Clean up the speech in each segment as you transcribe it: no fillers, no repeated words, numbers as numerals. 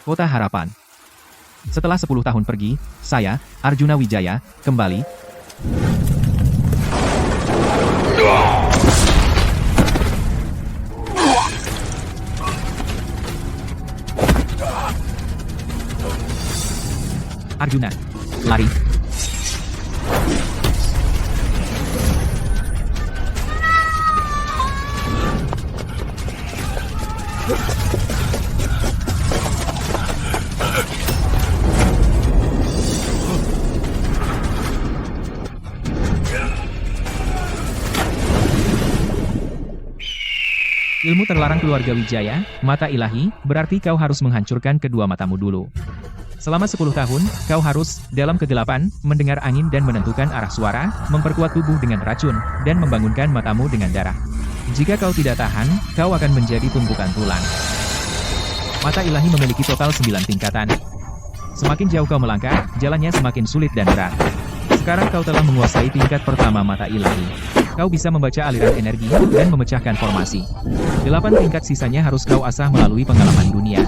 Kota Harapan. Setelah 10 tahun pergi, saya, Arjuna Wijaya, kembali. Arjuna, lari. Ilmu terlarang keluarga Wijaya, mata ilahi, berarti kau harus menghancurkan kedua matamu dulu. Selama 10 tahun, kau harus, dalam kegelapan, mendengar angin dan menentukan arah suara, memperkuat tubuh dengan racun, dan membangunkan matamu dengan darah. Jika kau tidak tahan, kau akan menjadi tumpukan tulang. Mata ilahi memiliki total 9 tingkatan. Semakin jauh kau melangkah, jalannya semakin sulit dan berat. Sekarang kau telah menguasai tingkat pertama mata ilahi. Kau bisa membaca aliran energi, dan memecahkan formasi. 8 tingkat sisanya harus kau asah melalui pengalaman dunia.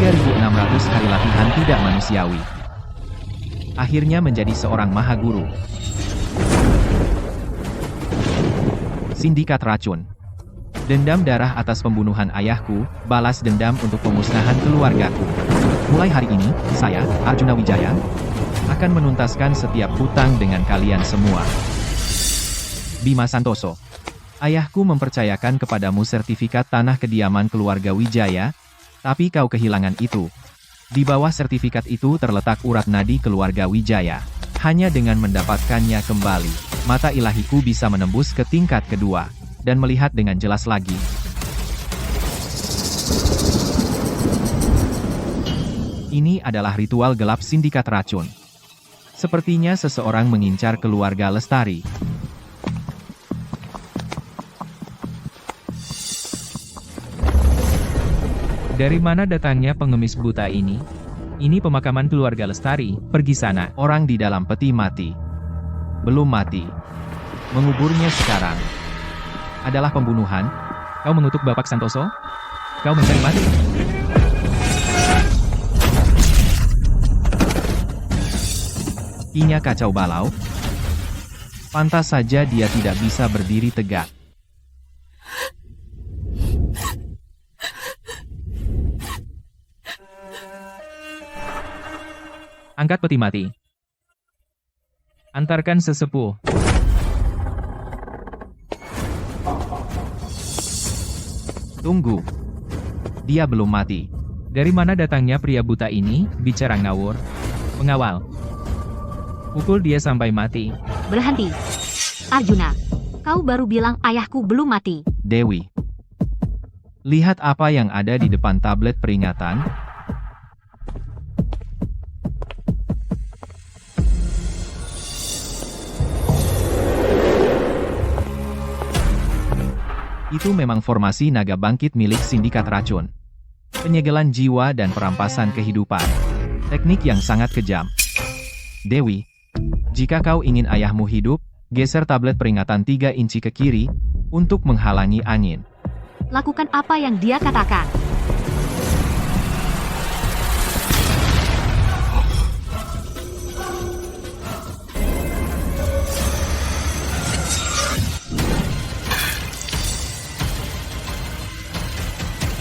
3.600 hari latihan tidak manusiawi. Akhirnya menjadi seorang maha guru. Sindikat racun. Dendam darah atas pembunuhan ayahku, balas dendam untuk pemusnahan keluargaku. Mulai hari ini, saya, Arjuna Wijaya, akan menuntaskan setiap hutang dengan kalian semua. Bima Santoso. Ayahku mempercayakan kepadamu sertifikat tanah kediaman keluarga Wijaya, tapi kau kehilangan itu. Di bawah sertifikat itu terletak urat nadi keluarga Wijaya. Hanya dengan mendapatkannya kembali, mata ilahiku bisa menembus ke tingkat kedua, dan melihat dengan jelas lagi. Ini adalah ritual gelap sindikat racun. Sepertinya seseorang mengincar keluarga Lestari. Dari mana datangnya pengemis buta ini? Ini pemakaman keluarga Lestari, pergi sana. Orang di dalam peti mati. Belum mati. Menguburnya sekarang. Adalah pembunuhan. Kau mengutuk Bapak Santoso? Kau mencari mati? Kinya kacau balau. Pantas saja dia tidak bisa berdiri tegak. Angkat peti mati. Antarkan sesepuh. Tunggu. Dia belum mati. Dari mana datangnya pria buta ini, bicara ngawur? Pengawal. Pukul dia sampai mati. Berhenti. Arjuna, kau baru bilang ayahku belum mati. Dewi. Lihat apa yang ada di depan tablet peringatan. Itu memang formasi naga bangkit milik sindikat racun. Penyegelan jiwa dan perampasan kehidupan. Teknik yang sangat kejam. Dewi. Jika kau ingin ayahmu hidup, geser tablet peringatan 3 inci ke kiri, untuk menghalangi angin. Lakukan apa yang dia katakan.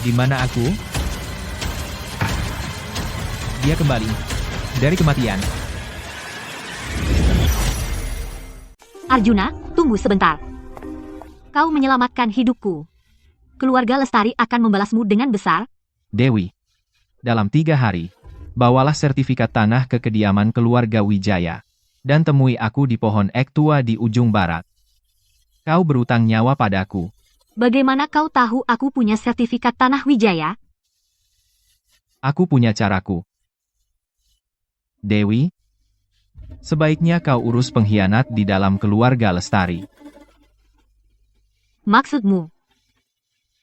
Di mana aku? Dia kembali. Dari kematian. Arjuna, tunggu sebentar. Kau menyelamatkan hidupku. Keluarga Lestari akan membalasmu dengan besar. Dewi. Dalam 3 hari, bawalah sertifikat tanah ke kediaman keluarga Wijaya. Dan temui aku di pohon ek tua di ujung barat. Kau berutang nyawa padaku. Bagaimana kau tahu aku punya sertifikat tanah Wijaya? Aku punya caraku. Dewi. Sebaiknya kau urus pengkhianat di dalam keluarga Lestari. Maksudmu?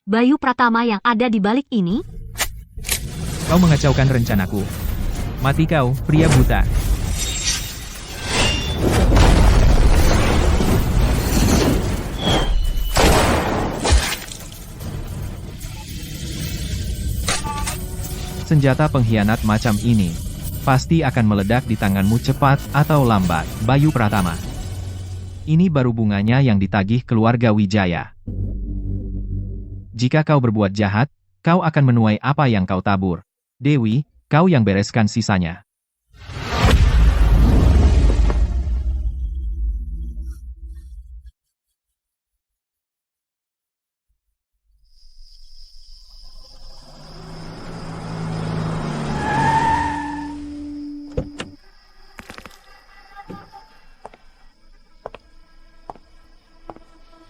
Bayu Pratama yang ada di balik ini? Kau mengacaukan rencanaku. Mati kau, pria buta. Senjata pengkhianat macam ini pasti akan meledak di tanganmu cepat atau lambat, Bayu Pratama. Ini baru bunganya yang ditagih keluarga Wijaya. Jika kau berbuat jahat, kau akan menuai apa yang kau tabur. Dewi, kau yang bereskan sisanya.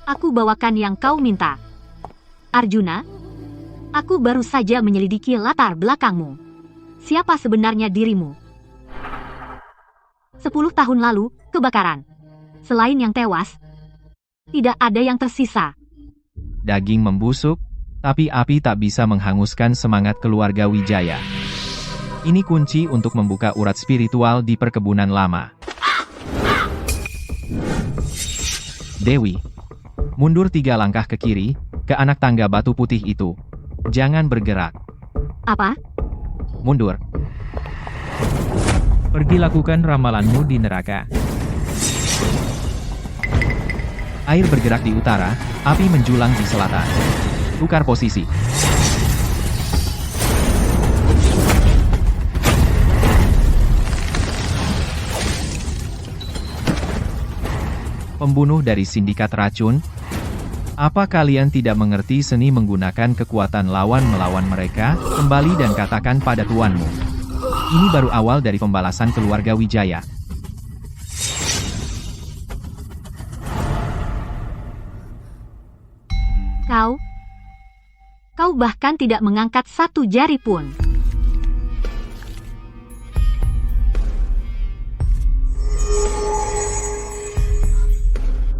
Aku bawakan yang kau minta. Arjuna, aku baru saja menyelidiki latar belakangmu. Siapa sebenarnya dirimu? 10 tahun lalu, kebakaran. Selain yang tewas, tidak ada yang tersisa. Daging membusuk, tapi api tak bisa menghanguskan semangat keluarga Wijaya. Ini kunci untuk membuka urat spiritual di perkebunan lama. Dewi, mundur 3 langkah ke kiri, ke anak tangga batu putih itu. Jangan bergerak. Apa? Mundur. Pergi lakukan ramalanmu di neraka. Air bergerak di utara, api menjulang di selatan. Tukar posisi. Pembunuh dari sindikat racun. Apa kalian tidak mengerti seni menggunakan kekuatan lawan melawan mereka? Kembali dan katakan pada tuanmu. Ini baru awal dari pembalasan keluarga Wijaya. Kau bahkan tidak mengangkat satu jari pun.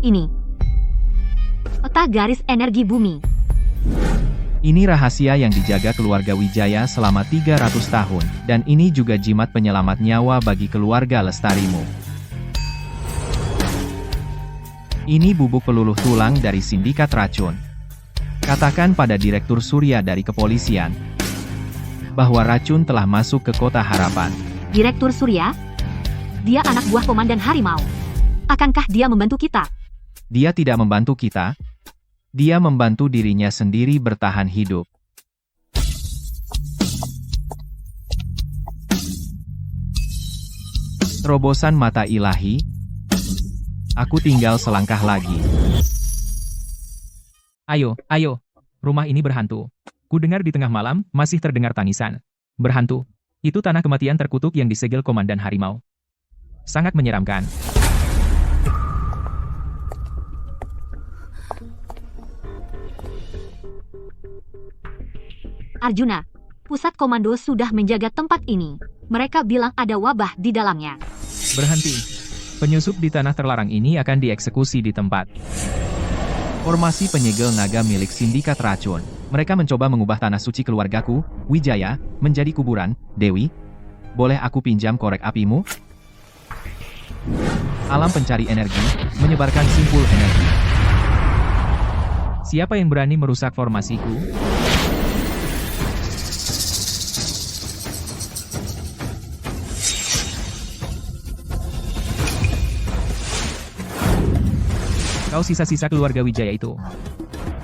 Ini peta garis energi bumi. Ini rahasia yang dijaga keluarga Wijaya selama 300 tahun, dan ini juga jimat penyelamat nyawa bagi keluarga lestarimu. Ini bubuk peluluh tulang dari sindikat racun. Katakan pada Direktur Surya dari kepolisian bahwa racun telah masuk ke Kota Harapan. Direktur Surya? Dia anak buah Komandan Harimau. Akankah dia membantu kita? Dia tidak membantu kita. Dia membantu dirinya sendiri bertahan hidup. Terobosan mata ilahi. Aku tinggal selangkah lagi. Ayo, ayo. Rumah ini berhantu. Ku dengar di tengah malam, masih terdengar tangisan. Berhantu. Itu tanah kematian terkutuk yang disegel Komandan Harimau. Sangat menyeramkan. Arjuna, pusat komando sudah menjaga tempat ini. Mereka bilang ada wabah di dalamnya. Berhenti. Penyusup di tanah terlarang ini akan dieksekusi di tempat. Formasi penyegel naga milik sindikat racun. Mereka mencoba mengubah tanah suci keluargaku, Wijaya, menjadi kuburan. Dewi, boleh aku pinjam korek apimu? Alam pencari energi, menyebarkan simpul energi. Siapa yang berani merusak formasiku? Kau sisa-sisa keluarga Wijaya itu.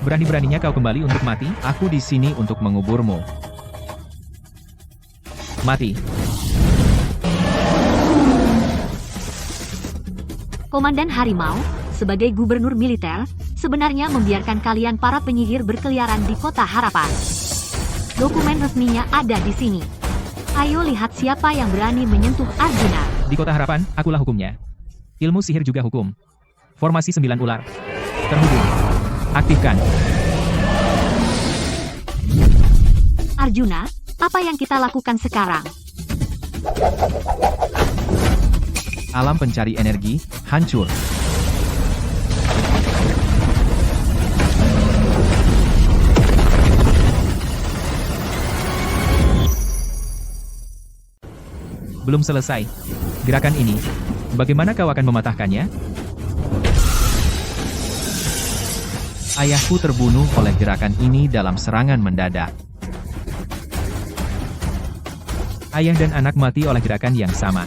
Berani-beraninya kau kembali untuk mati? Aku di sini untuk menguburmu. Mati. Komandan Harimau, sebagai gubernur militer, sebenarnya membiarkan kalian para penyihir berkeliaran di Kota Harapan. Dokumen resminya ada di sini. Ayo lihat siapa yang berani menyentuh Arjuna. Di Kota Harapan, akulah hukumnya. Ilmu sihir juga hukum. Formasi 9 ular. Terhubung. Aktifkan. Arjuna, apa yang kita lakukan sekarang? Alam pencari energi, hancur. Belum selesai. Gerakan ini, bagaimana kau akan mematahkannya? Ayahku terbunuh oleh gerakan ini dalam serangan mendadak. Ayah dan anak mati oleh gerakan yang sama.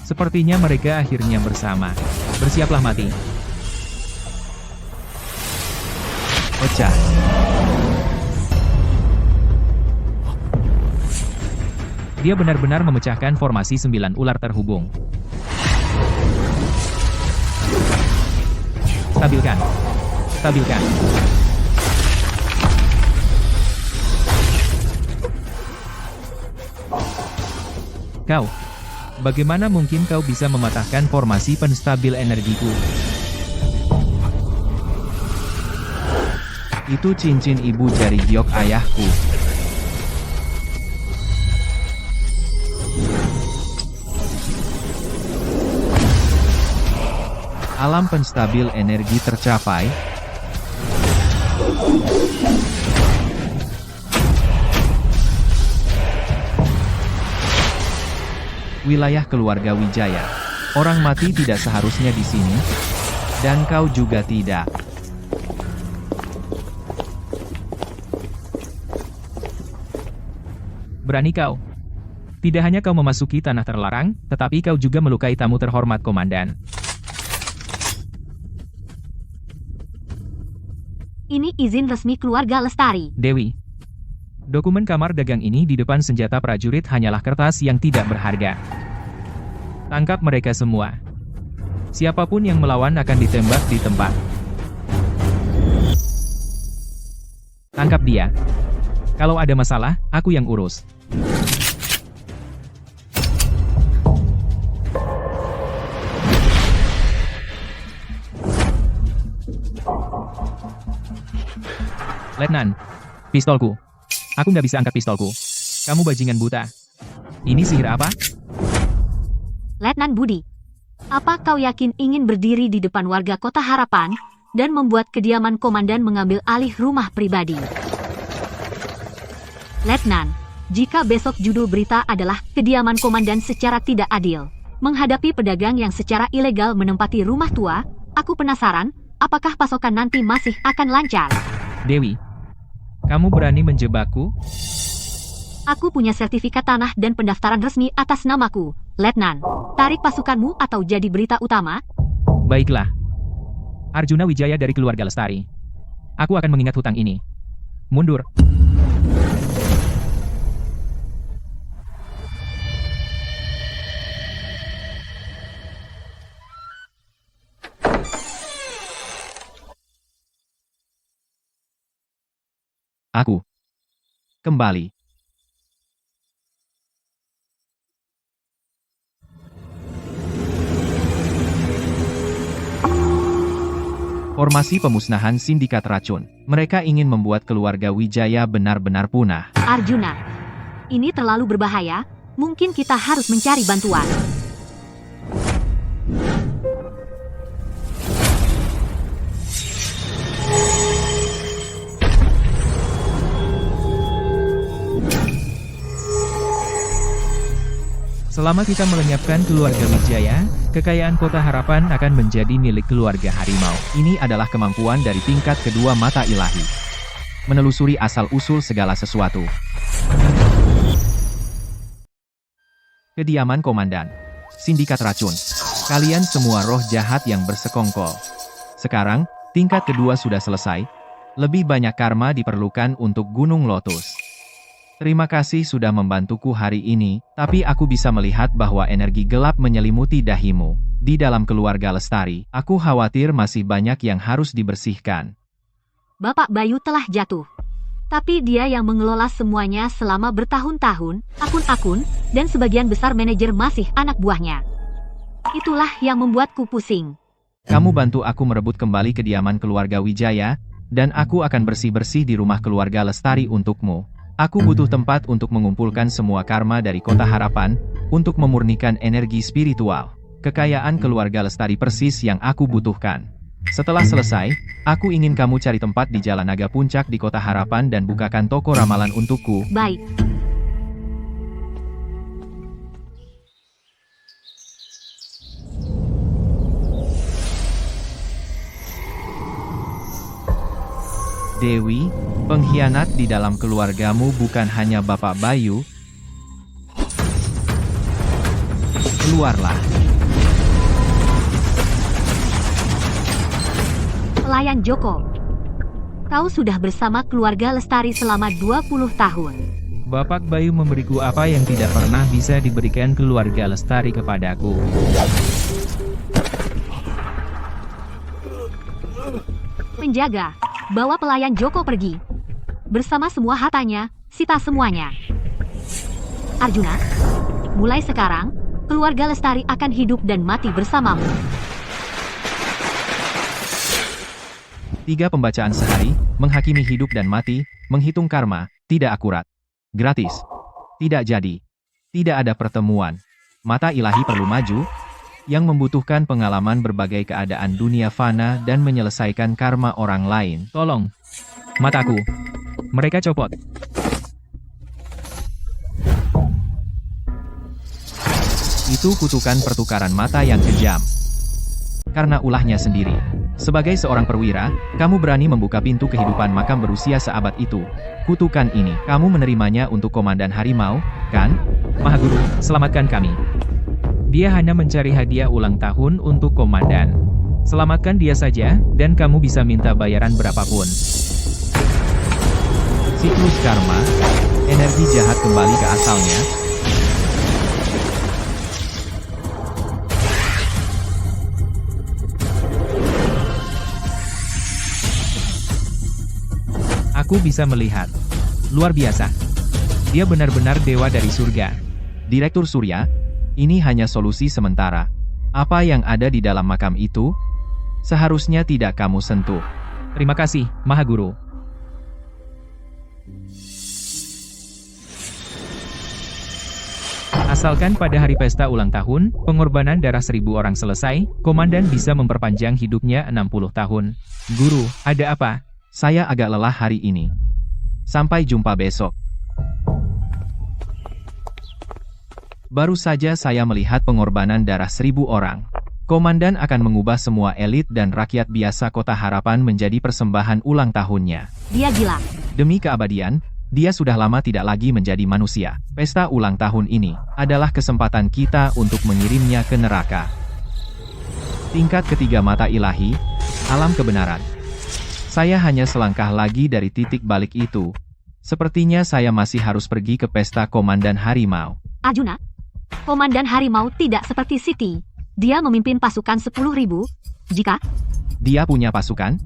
Sepertinya mereka akhirnya bersama. Bersiaplah mati. Pecah. Dia benar-benar memecahkan formasi 9 ular terhubung. Stabilkan. Stabilkan. Kau. Bagaimana mungkin kau bisa mematahkan formasi penstabil energiku? Itu cincin ibu jari giok ayahku. Alam penstabil energi tercapai. Wilayah keluarga Wijaya. Orang mati tidak seharusnya di sini. Dan kau juga tidak. Berani kau. Tidak hanya kau memasuki tanah terlarang, tetapi kau juga melukai tamu terhormat komandan. Ini izin resmi keluarga Lestari. Dewi. Dokumen kamar dagang ini di depan senjata prajurit hanyalah kertas yang tidak berharga. Tangkap mereka semua. Siapapun yang melawan akan ditembak di tempat. Tangkap dia. Kalau ada masalah, aku yang urus. Letnan, pistolku. Aku nggak bisa angkat pistolku. Kamu bajingan buta. Ini sihir apa? Letnan Budi, apa kau yakin ingin berdiri di depan warga Kota Harapan dan membuat kediaman komandan mengambil alih rumah pribadi? Letnan, jika besok judul berita adalah kediaman komandan secara tidak adil, menghadapi pedagang yang secara ilegal menempati rumah tua, aku penasaran, apakah pasokan nanti masih akan lancar? Dewi, kamu berani menjebakku? Aku punya sertifikat tanah dan pendaftaran resmi atas namaku, Letnan. Tarik pasukanmu atau jadi berita utama? Baiklah. Arjuna Wijaya dari keluarga Lestari. Aku akan mengingat hutang ini. Mundur. Aku kembali. Formasi pemusnahan sindikat racun. Mereka ingin membuat keluarga Wijaya benar-benar punah. Arjuna, ini terlalu berbahaya. Mungkin kita harus mencari bantuan. Selama kita melenyapkan keluarga Wijaya, kekayaan Kota Harapan akan menjadi milik keluarga Harimau. Ini adalah kemampuan dari tingkat kedua mata ilahi. Menelusuri asal-usul segala sesuatu. Kediaman komandan. Sindikat racun. Kalian semua roh jahat yang bersekongkol. Sekarang, tingkat kedua sudah selesai. Lebih banyak karma diperlukan untuk Gunung Lotus. Terima kasih sudah membantuku hari ini, tapi aku bisa melihat bahwa energi gelap menyelimuti dahimu. Di dalam keluarga Lestari, aku khawatir masih banyak yang harus dibersihkan. Bapak Bayu telah jatuh. Tapi dia yang mengelola semuanya selama bertahun-tahun, akun-akun, dan sebagian besar manajer masih anak buahnya. Itulah yang membuatku pusing. Kamu bantu aku merebut kembali kediaman keluarga Wijaya, dan aku akan bersih-bersih di rumah keluarga Lestari untukmu. Aku butuh tempat untuk mengumpulkan semua karma dari Kota Harapan, untuk memurnikan energi spiritual. Kekayaan keluarga Lestari persis yang aku butuhkan. Setelah selesai, aku ingin kamu cari tempat di Jalan Naga Puncak di Kota Harapan dan bukakan toko ramalan untukku. Baik. Dewi, pengkhianat di dalam keluargamu bukan hanya Bapak Bayu. Keluarlah. Pelayan Joko. Kau sudah bersama keluarga Lestari selama 20 tahun. Bapak Bayu memberiku apa yang tidak pernah bisa diberikan keluarga Lestari kepadaku. Penjaga, bawa pelayan Joko pergi. Bersama semua hartanya, sita semuanya. Arjuna, mulai sekarang, keluarga Lestari akan hidup dan mati bersamamu. 3 pembacaan sehari, menghakimi hidup dan mati, menghitung karma, tidak akurat. Gratis. Tidak jadi. Tidak ada pertemuan. Mata ilahi perlu maju, yang membutuhkan pengalaman berbagai keadaan dunia fana dan menyelesaikan karma orang lain. Tolong. Mataku. Mereka copot. Itu kutukan pertukaran mata yang kejam. Karena ulahnya sendiri. Sebagai seorang perwira, kamu berani membuka pintu kehidupan makam berusia seabad itu. Kutukan ini, kamu menerimanya untuk Komandan Harimau, kan? Mahaguru, selamatkan kami. Dia hanya mencari hadiah ulang tahun untuk Komandan. Selamatkan dia saja, dan kamu bisa minta bayaran berapapun. Siklus karma, energi jahat kembali ke asalnya. Aku bisa melihat. Luar biasa. Dia benar-benar dewa dari surga. Direktur Surya, ini hanya solusi sementara. Apa yang ada di dalam makam itu, seharusnya tidak kamu sentuh. Terima kasih, Mahaguru. Asalkan pada hari pesta ulang tahun, pengorbanan darah 1000 orang selesai, Komandan bisa memperpanjang hidupnya 60 tahun. Guru, ada apa? Saya agak lelah hari ini. Sampai jumpa besok. Baru saja saya melihat pengorbanan darah 1000 orang. Komandan akan mengubah semua elit dan rakyat biasa Kota Harapan menjadi persembahan ulang tahunnya. Dia gila. Demi keabadian, dia sudah lama tidak lagi menjadi manusia. Pesta ulang tahun ini adalah kesempatan kita untuk mengirimnya ke neraka. Tingkat ketiga mata ilahi, alam kebenaran. Saya hanya selangkah lagi dari titik balik itu. Sepertinya saya masih harus pergi ke pesta Komandan Harimau. Arjuna, Komandan Harimau tidak seperti Siti. Dia memimpin pasukan 10.000. Jika dia punya pasukan,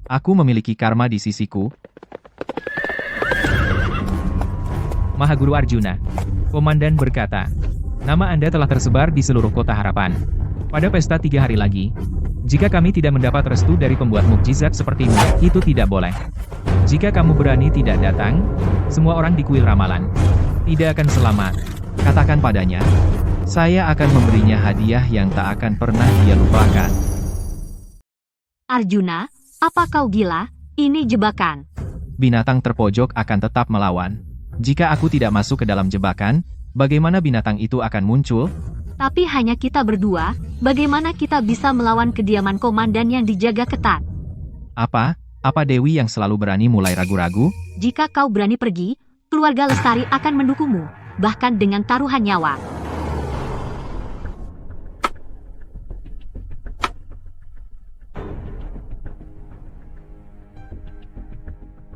aku memiliki karma di sisiku. Mahaguru Arjuna, Komandan berkata, nama Anda telah tersebar di seluruh Kota Harapan. Pada pesta 3 hari lagi, jika kami tidak mendapat restu dari pembuat mukjizat sepertimu, itu tidak boleh. Jika kamu berani tidak datang, semua orang di kuil ramalan tidak akan selamat. Katakan padanya, saya akan memberinya hadiah yang tak akan pernah dia lupakan. Arjuna, apa kau gila? Ini jebakan. Binatang terpojok akan tetap melawan. Jika aku tidak masuk ke dalam jebakan, bagaimana binatang itu akan muncul? Tapi hanya kita berdua, bagaimana kita bisa melawan kediaman komandan yang dijaga ketat? Apa? Apa Dewi yang selalu berani mulai ragu-ragu? Jika kau berani pergi, keluarga Lestari akan mendukungmu, bahkan dengan taruhan nyawa.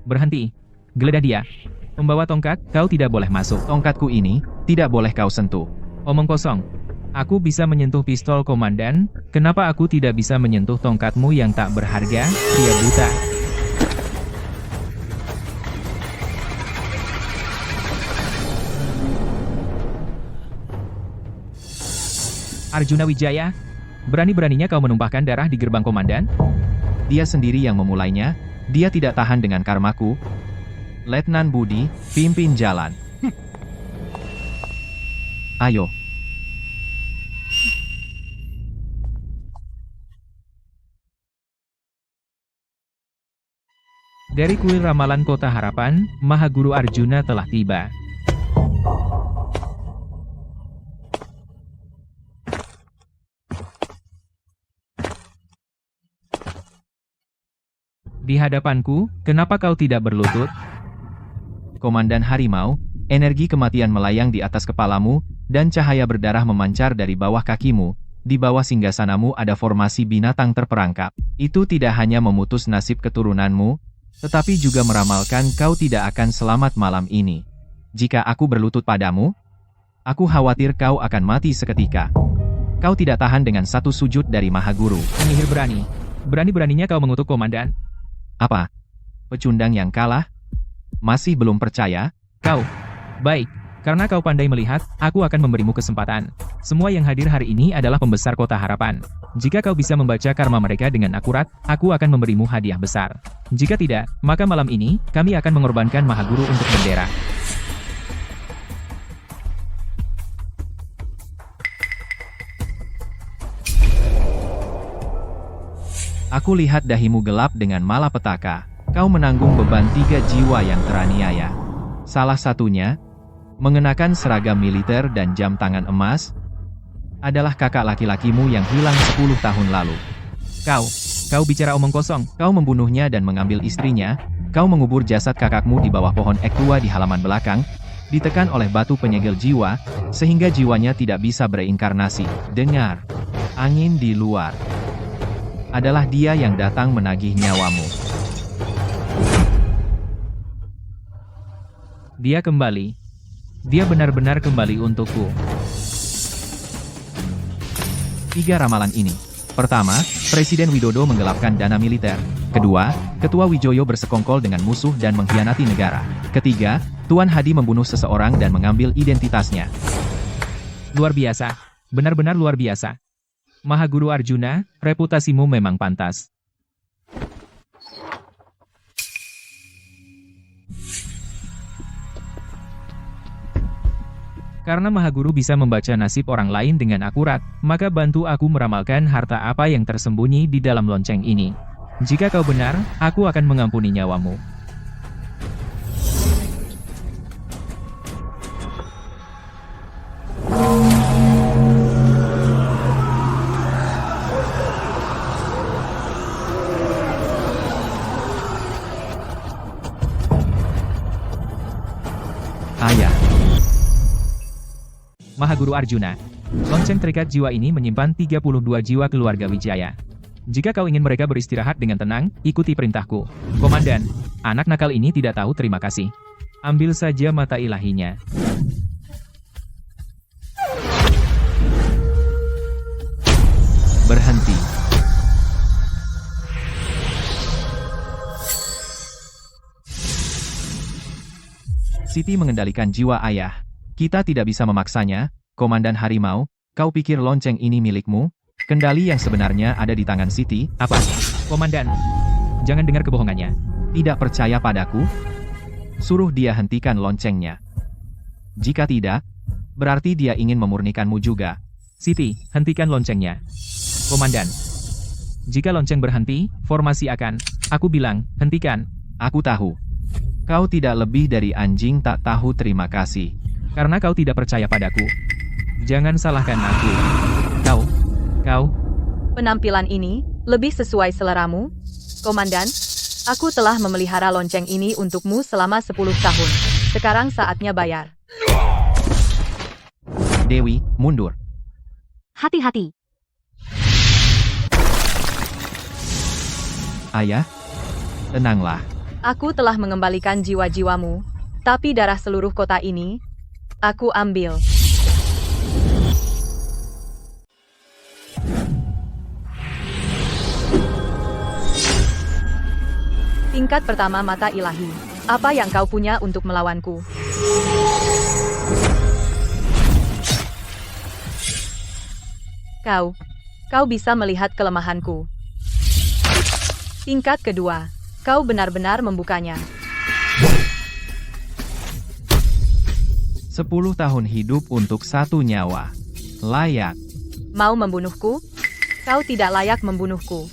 Berhenti. Geledah dia. Membawa tongkat, kau tidak boleh masuk. Tongkatku ini, tidak boleh kau sentuh. Omong kosong. Aku bisa menyentuh pistol Komandan, kenapa aku tidak bisa menyentuh tongkatmu yang tak berharga, pria buta? Arjuna Wijaya, berani-beraninya kau menumpahkan darah di gerbang Komandan? Dia sendiri yang memulainya, dia tidak tahan dengan karmaku. Letnan Budi, pimpin jalan. Ayo. Dari kuil ramalan Kota Harapan, Mahaguru Arjuna telah tiba. Di hadapanku, kenapa kau tidak berlutut? Komandan Harimau, energi kematian melayang di atas kepalamu, dan cahaya berdarah memancar dari bawah kakimu. Di bawah singgasanamu ada formasi binatang terperangkap. Itu tidak hanya memutus nasib keturunanmu, tetapi juga meramalkan kau tidak akan selamat malam ini. Jika aku berlutut padamu, aku khawatir kau akan mati seketika. Kau tidak tahan dengan satu sujud dari Mahaguru. Penyihir berani. Berani-beraninya kau mengutuk komandan. Apa? Pecundang yang kalah? Masih belum percaya? Kau. Baik. Karena kau pandai melihat, aku akan memberimu kesempatan. Semua yang hadir hari ini adalah pembesar Kota Harapan. Jika kau bisa membaca karma mereka dengan akurat, aku akan memberimu hadiah besar. Jika tidak, maka malam ini, kami akan mengorbankan Mahaguru untuk bendera. Aku lihat dahimu gelap dengan malapetaka. Kau menanggung beban 3 jiwa yang teraniaya. Salah satunya, mengenakan seragam militer dan jam tangan emas, adalah kakak laki-lakimu yang hilang 10 tahun lalu. Kau bicara omong kosong. Kau membunuhnya dan mengambil istrinya, kau mengubur jasad kakakmu di bawah pohon ek tua di halaman belakang, ditekan oleh batu penyegel jiwa, sehingga jiwanya tidak bisa bereinkarnasi. Dengar, angin di luar. Adalah dia yang datang menagih nyawamu. Dia kembali. Dia benar-benar kembali untukku. 3 ramalan ini. Pertama, Presiden Widodo menggelapkan dana militer. Kedua, Ketua Wijoyo bersekongkol dengan musuh dan mengkhianati negara. Ketiga, Tuan Hadi membunuh seseorang dan mengambil identitasnya. Luar biasa. Benar-benar luar biasa. Mahaguru Arjuna, reputasimu memang pantas. Karena Mahaguru bisa membaca nasib orang lain dengan akurat, maka bantu aku meramalkan harta apa yang tersembunyi di dalam lonceng ini. Jika kau benar, aku akan mengampuni nyawamu. Ayah. Mahaguru Arjuna. Lonceng terikat jiwa ini menyimpan 32 jiwa keluarga Wijaya. Jika kau ingin mereka beristirahat dengan tenang, ikuti perintahku. Komandan, anak nakal ini tidak tahu terima kasih. Ambil saja mata ilahinya. Berhenti. Siti mengendalikan jiwa ayah. Kita tidak bisa memaksanya, Komandan Harimau. Kau pikir lonceng ini milikmu? Kendali yang sebenarnya ada di tangan Siti. Apa? Komandan, jangan dengar kebohongannya. Tidak percaya padaku? Suruh dia hentikan loncengnya. Jika tidak, berarti dia ingin memurnikanmu juga. Siti, hentikan loncengnya. Komandan, jika lonceng berhenti, formasi akan. Aku bilang, hentikan. Aku tahu. Kau tidak lebih dari anjing tak tahu terima kasih. Karena kau tidak percaya padaku. Jangan salahkan aku. Kau. Penampilan ini lebih sesuai seleramu, Komandan. Aku telah memelihara lonceng ini untukmu selama 10 tahun. Sekarang saatnya bayar. Dewi, mundur. Hati-hati. Ayah, tenanglah. Aku telah mengembalikan jiwa-jiwamu, tapi darah seluruh kota ini, aku ambil. Tingkat pertama mata ilahi. Apa yang kau punya untuk melawanku? Kau bisa melihat kelemahanku. Tingkat kedua. Kau benar-benar membukanya. 10 tahun hidup untuk 1 nyawa. Layak. Mau membunuhku? Kau tidak layak membunuhku.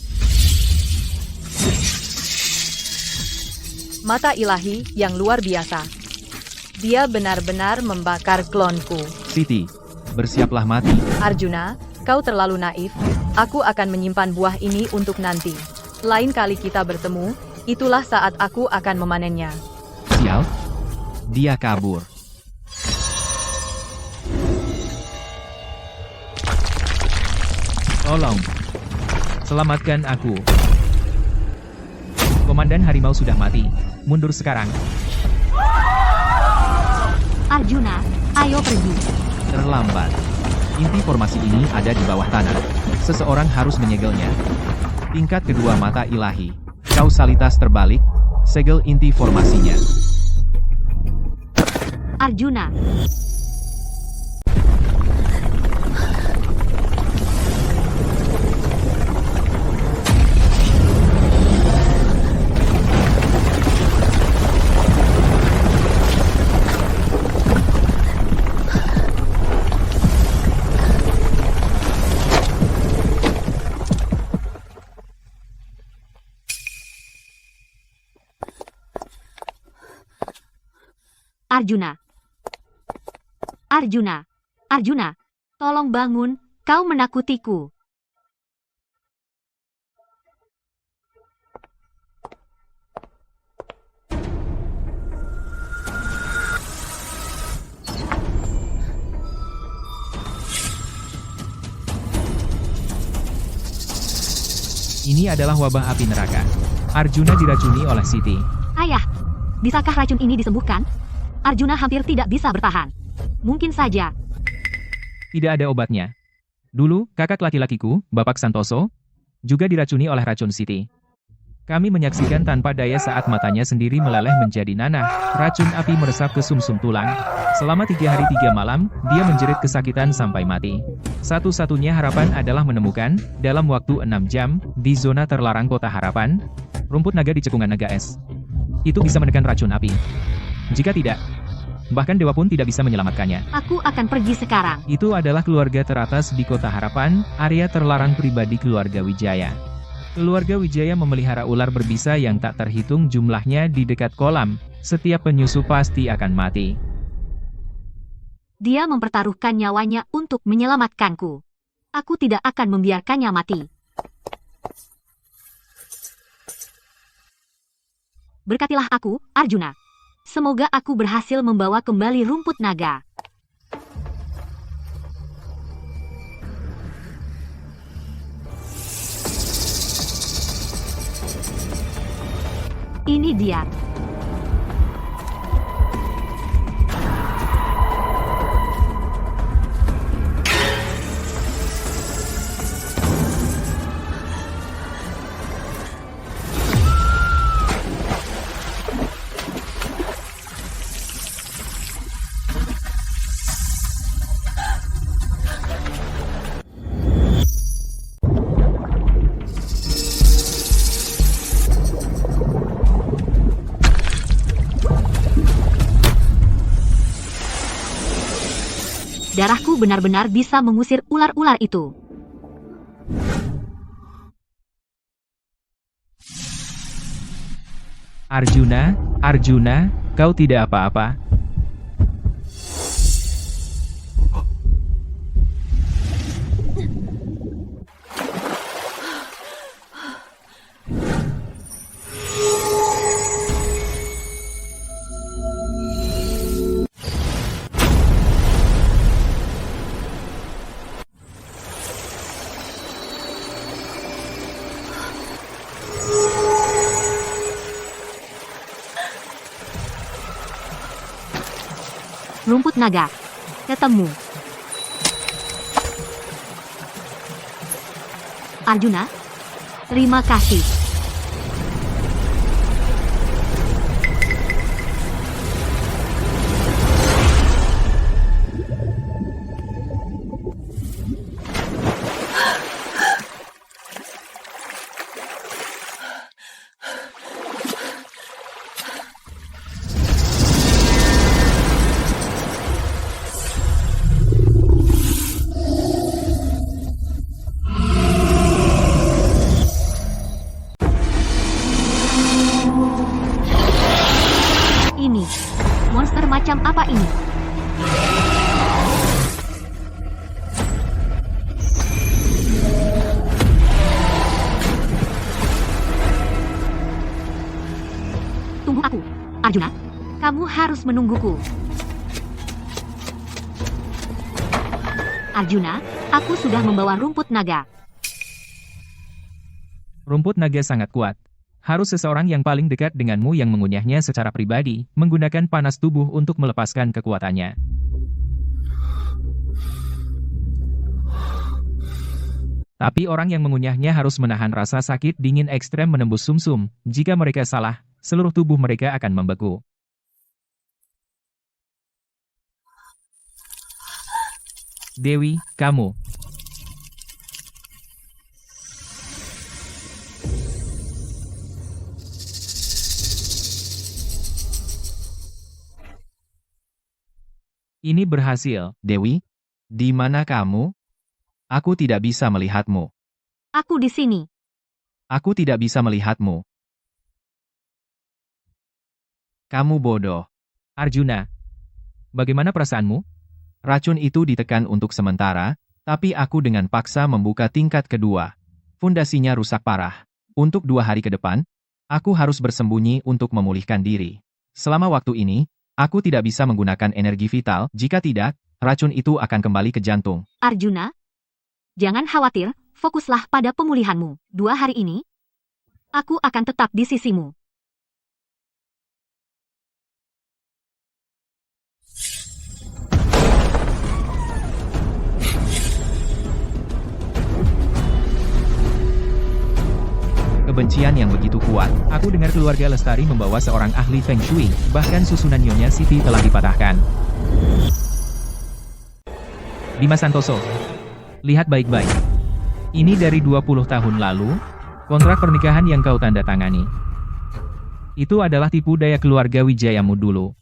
Mata ilahi yang luar biasa. Dia benar-benar membakar klonku. Siti, bersiaplah mati. Arjuna, kau terlalu naif. Aku akan menyimpan buah ini untuk nanti. Lain kali kita bertemu, itulah saat aku akan memanennya. Sial. Dia kabur. Tolong. Selamatkan aku. Komandan harimau sudah mati. Mundur sekarang. Arjuna, ayo pergi. Terlambat. Inti formasi ini ada di bawah tanah. Seseorang harus menyegelnya. Tingkat kedua mata ilahi. Kausalitas terbalik. Segel inti formasinya. Arjuna. Arjuna. Arjuna. Arjuna. Tolong bangun, kau menakutiku. Ini adalah wabah api neraka. Arjuna diracuni oleh Siti. Ayah, bisakah racun ini disembuhkan? Arjuna hampir tidak bisa bertahan. Mungkin saja. Tidak ada obatnya. Dulu, kakak laki-lakiku, Bapak Santoso, juga diracuni oleh racun Siti. Kami menyaksikan tanpa daya saat matanya sendiri meleleh menjadi nanah. Racun api meresap ke sumsum tulang. Selama 3 hari 3 malam, dia menjerit kesakitan sampai mati. Satu-satunya harapan adalah menemukan, dalam waktu 6 jam, di zona terlarang Kota Harapan, rumput naga di cekungan naga es. Itu bisa menekan racun api. Jika tidak, bahkan dewa pun tidak bisa menyelamatkannya. Aku akan pergi sekarang. Itu adalah keluarga teratas di Kota Harapan, area terlarang pribadi keluarga Wijaya. Keluarga Wijaya memelihara ular berbisa yang tak terhitung jumlahnya di dekat kolam. Setiap penyusup pasti akan mati. Dia mempertaruhkan nyawanya untuk menyelamatkanku. Aku tidak akan membiarkannya mati. Berkatilah aku, Arjuna. Semoga aku berhasil membawa kembali rumput naga. Ini dia. Darahku benar-benar bisa mengusir ular-ular itu. Arjuna, Arjuna, kau tidak apa-apa. Rumput naga. Ketemu. Arjuna, terima kasih. Ini, monster macam apa ini? Tunggu aku, Arjuna. Kamu harus menungguku. Arjuna, aku sudah membawa rumput naga. Rumput naga sangat kuat. Harus seseorang yang paling dekat denganmu yang mengunyahnya secara pribadi, menggunakan panas tubuh untuk melepaskan kekuatannya. Tapi orang yang mengunyahnya harus menahan rasa sakit dingin ekstrem menembus sumsum. Jika mereka salah, seluruh tubuh mereka akan membeku. Dewi, kamu. Ini berhasil. Dewi, di mana kamu? Aku tidak bisa melihatmu. Aku di sini. Aku tidak bisa melihatmu. Kamu bodoh. Arjuna. Bagaimana perasaanmu? Racun itu ditekan untuk sementara, tapi aku dengan paksa membuka tingkat kedua. Fondasinya rusak parah. Untuk 2 hari ke depan, aku harus bersembunyi untuk memulihkan diri. Selama waktu ini, aku tidak bisa menggunakan energi vital, jika tidak, racun itu akan kembali ke jantung. Arjuna, jangan khawatir, fokuslah pada pemulihanmu. 2 hari ini, aku akan tetap di sisimu. Kebencian yang begitu kuat. Aku dengar keluarga Lestari membawa seorang ahli Feng Shui, bahkan susunan Nyonya Siti telah dipatahkan. Dimas Santoso. Lihat baik-baik. Ini dari 20 tahun lalu, kontrak pernikahan yang kau tanda tangani. Itu adalah tipu daya keluarga Wijayamu dulu.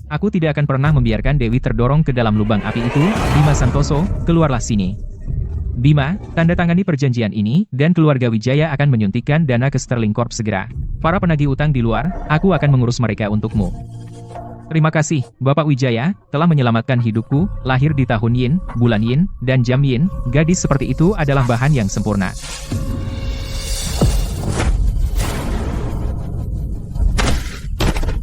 Aku tidak akan pernah membiarkan Dewi terdorong ke dalam lubang api itu. Dimas Santoso, keluarlah sini. Bima, tanda tangani perjanjian ini, dan keluarga Wijaya akan menyuntikkan dana ke Sterling Corp segera. Para penagih utang di luar, aku akan mengurus mereka untukmu. Terima kasih, Bapak Wijaya, telah menyelamatkan hidupku, lahir di tahun Yin, bulan Yin, dan jam Yin. Gadis seperti itu adalah bahan yang sempurna.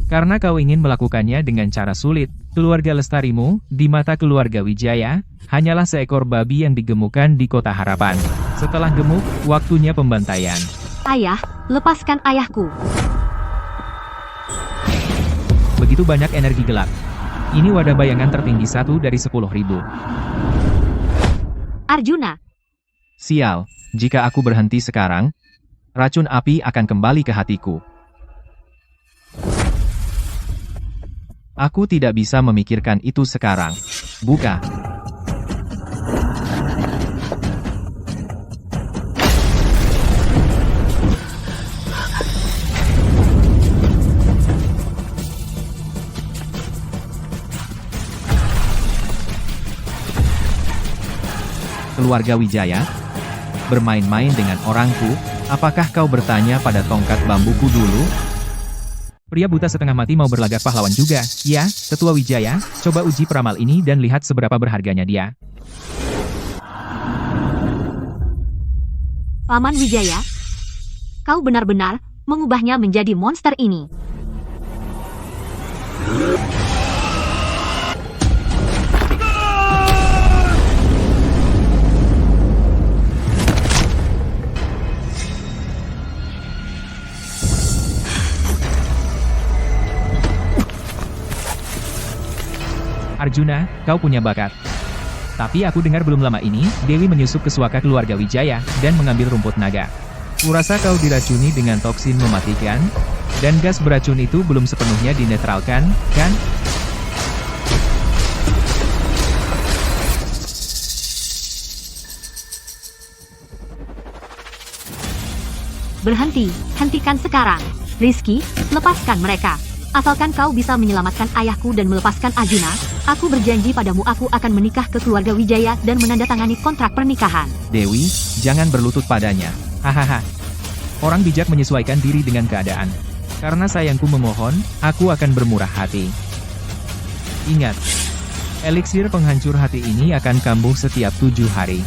Karena kau ingin melakukannya dengan cara sulit, keluarga Lestarimu, di mata keluarga Wijaya, hanyalah seekor babi yang digemukkan di Kota Harapan. Setelah gemuk, waktunya pembantaian. Ayah, lepaskan ayahku. Begitu banyak energi gelap. Ini wadah bayangan tertinggi 1 dari 10.000. Arjuna, Sial, jika aku berhenti sekarang, racun api akan kembali ke hatiku. Aku tidak bisa memikirkan itu sekarang. Buka. Keluarga Wijaya, bermain-main dengan orangku, apakah kau bertanya pada tongkat bambuku dulu? Pria buta setengah mati mau berlagak pahlawan juga. Ya, Tetua Wijaya, coba uji peramal ini dan lihat seberapa berharganya dia. Paman Wijaya, kau benar-benar mengubahnya menjadi monster ini. Arjuna, kau punya bakat. Tapi aku dengar belum lama ini, Dewi menyusup ke suaka keluarga Wijaya, dan mengambil rumput naga. Kurasa kau diracuni dengan toksin mematikan, dan gas beracun itu belum sepenuhnya dinetralkan, kan? Berhenti, hentikan sekarang. Rizky, lepaskan mereka. Asalkan kau bisa menyelamatkan ayahku dan melepaskan Arjuna, aku berjanji padamu aku akan menikah ke keluarga Wijaya dan menandatangani kontrak pernikahan. Dewi, jangan berlutut padanya. Hahaha. Orang bijak menyesuaikan diri dengan keadaan. Karena sayangku memohon, aku akan bermurah hati. Ingat, eliksir penghancur hati ini akan kambuh setiap 7 hari.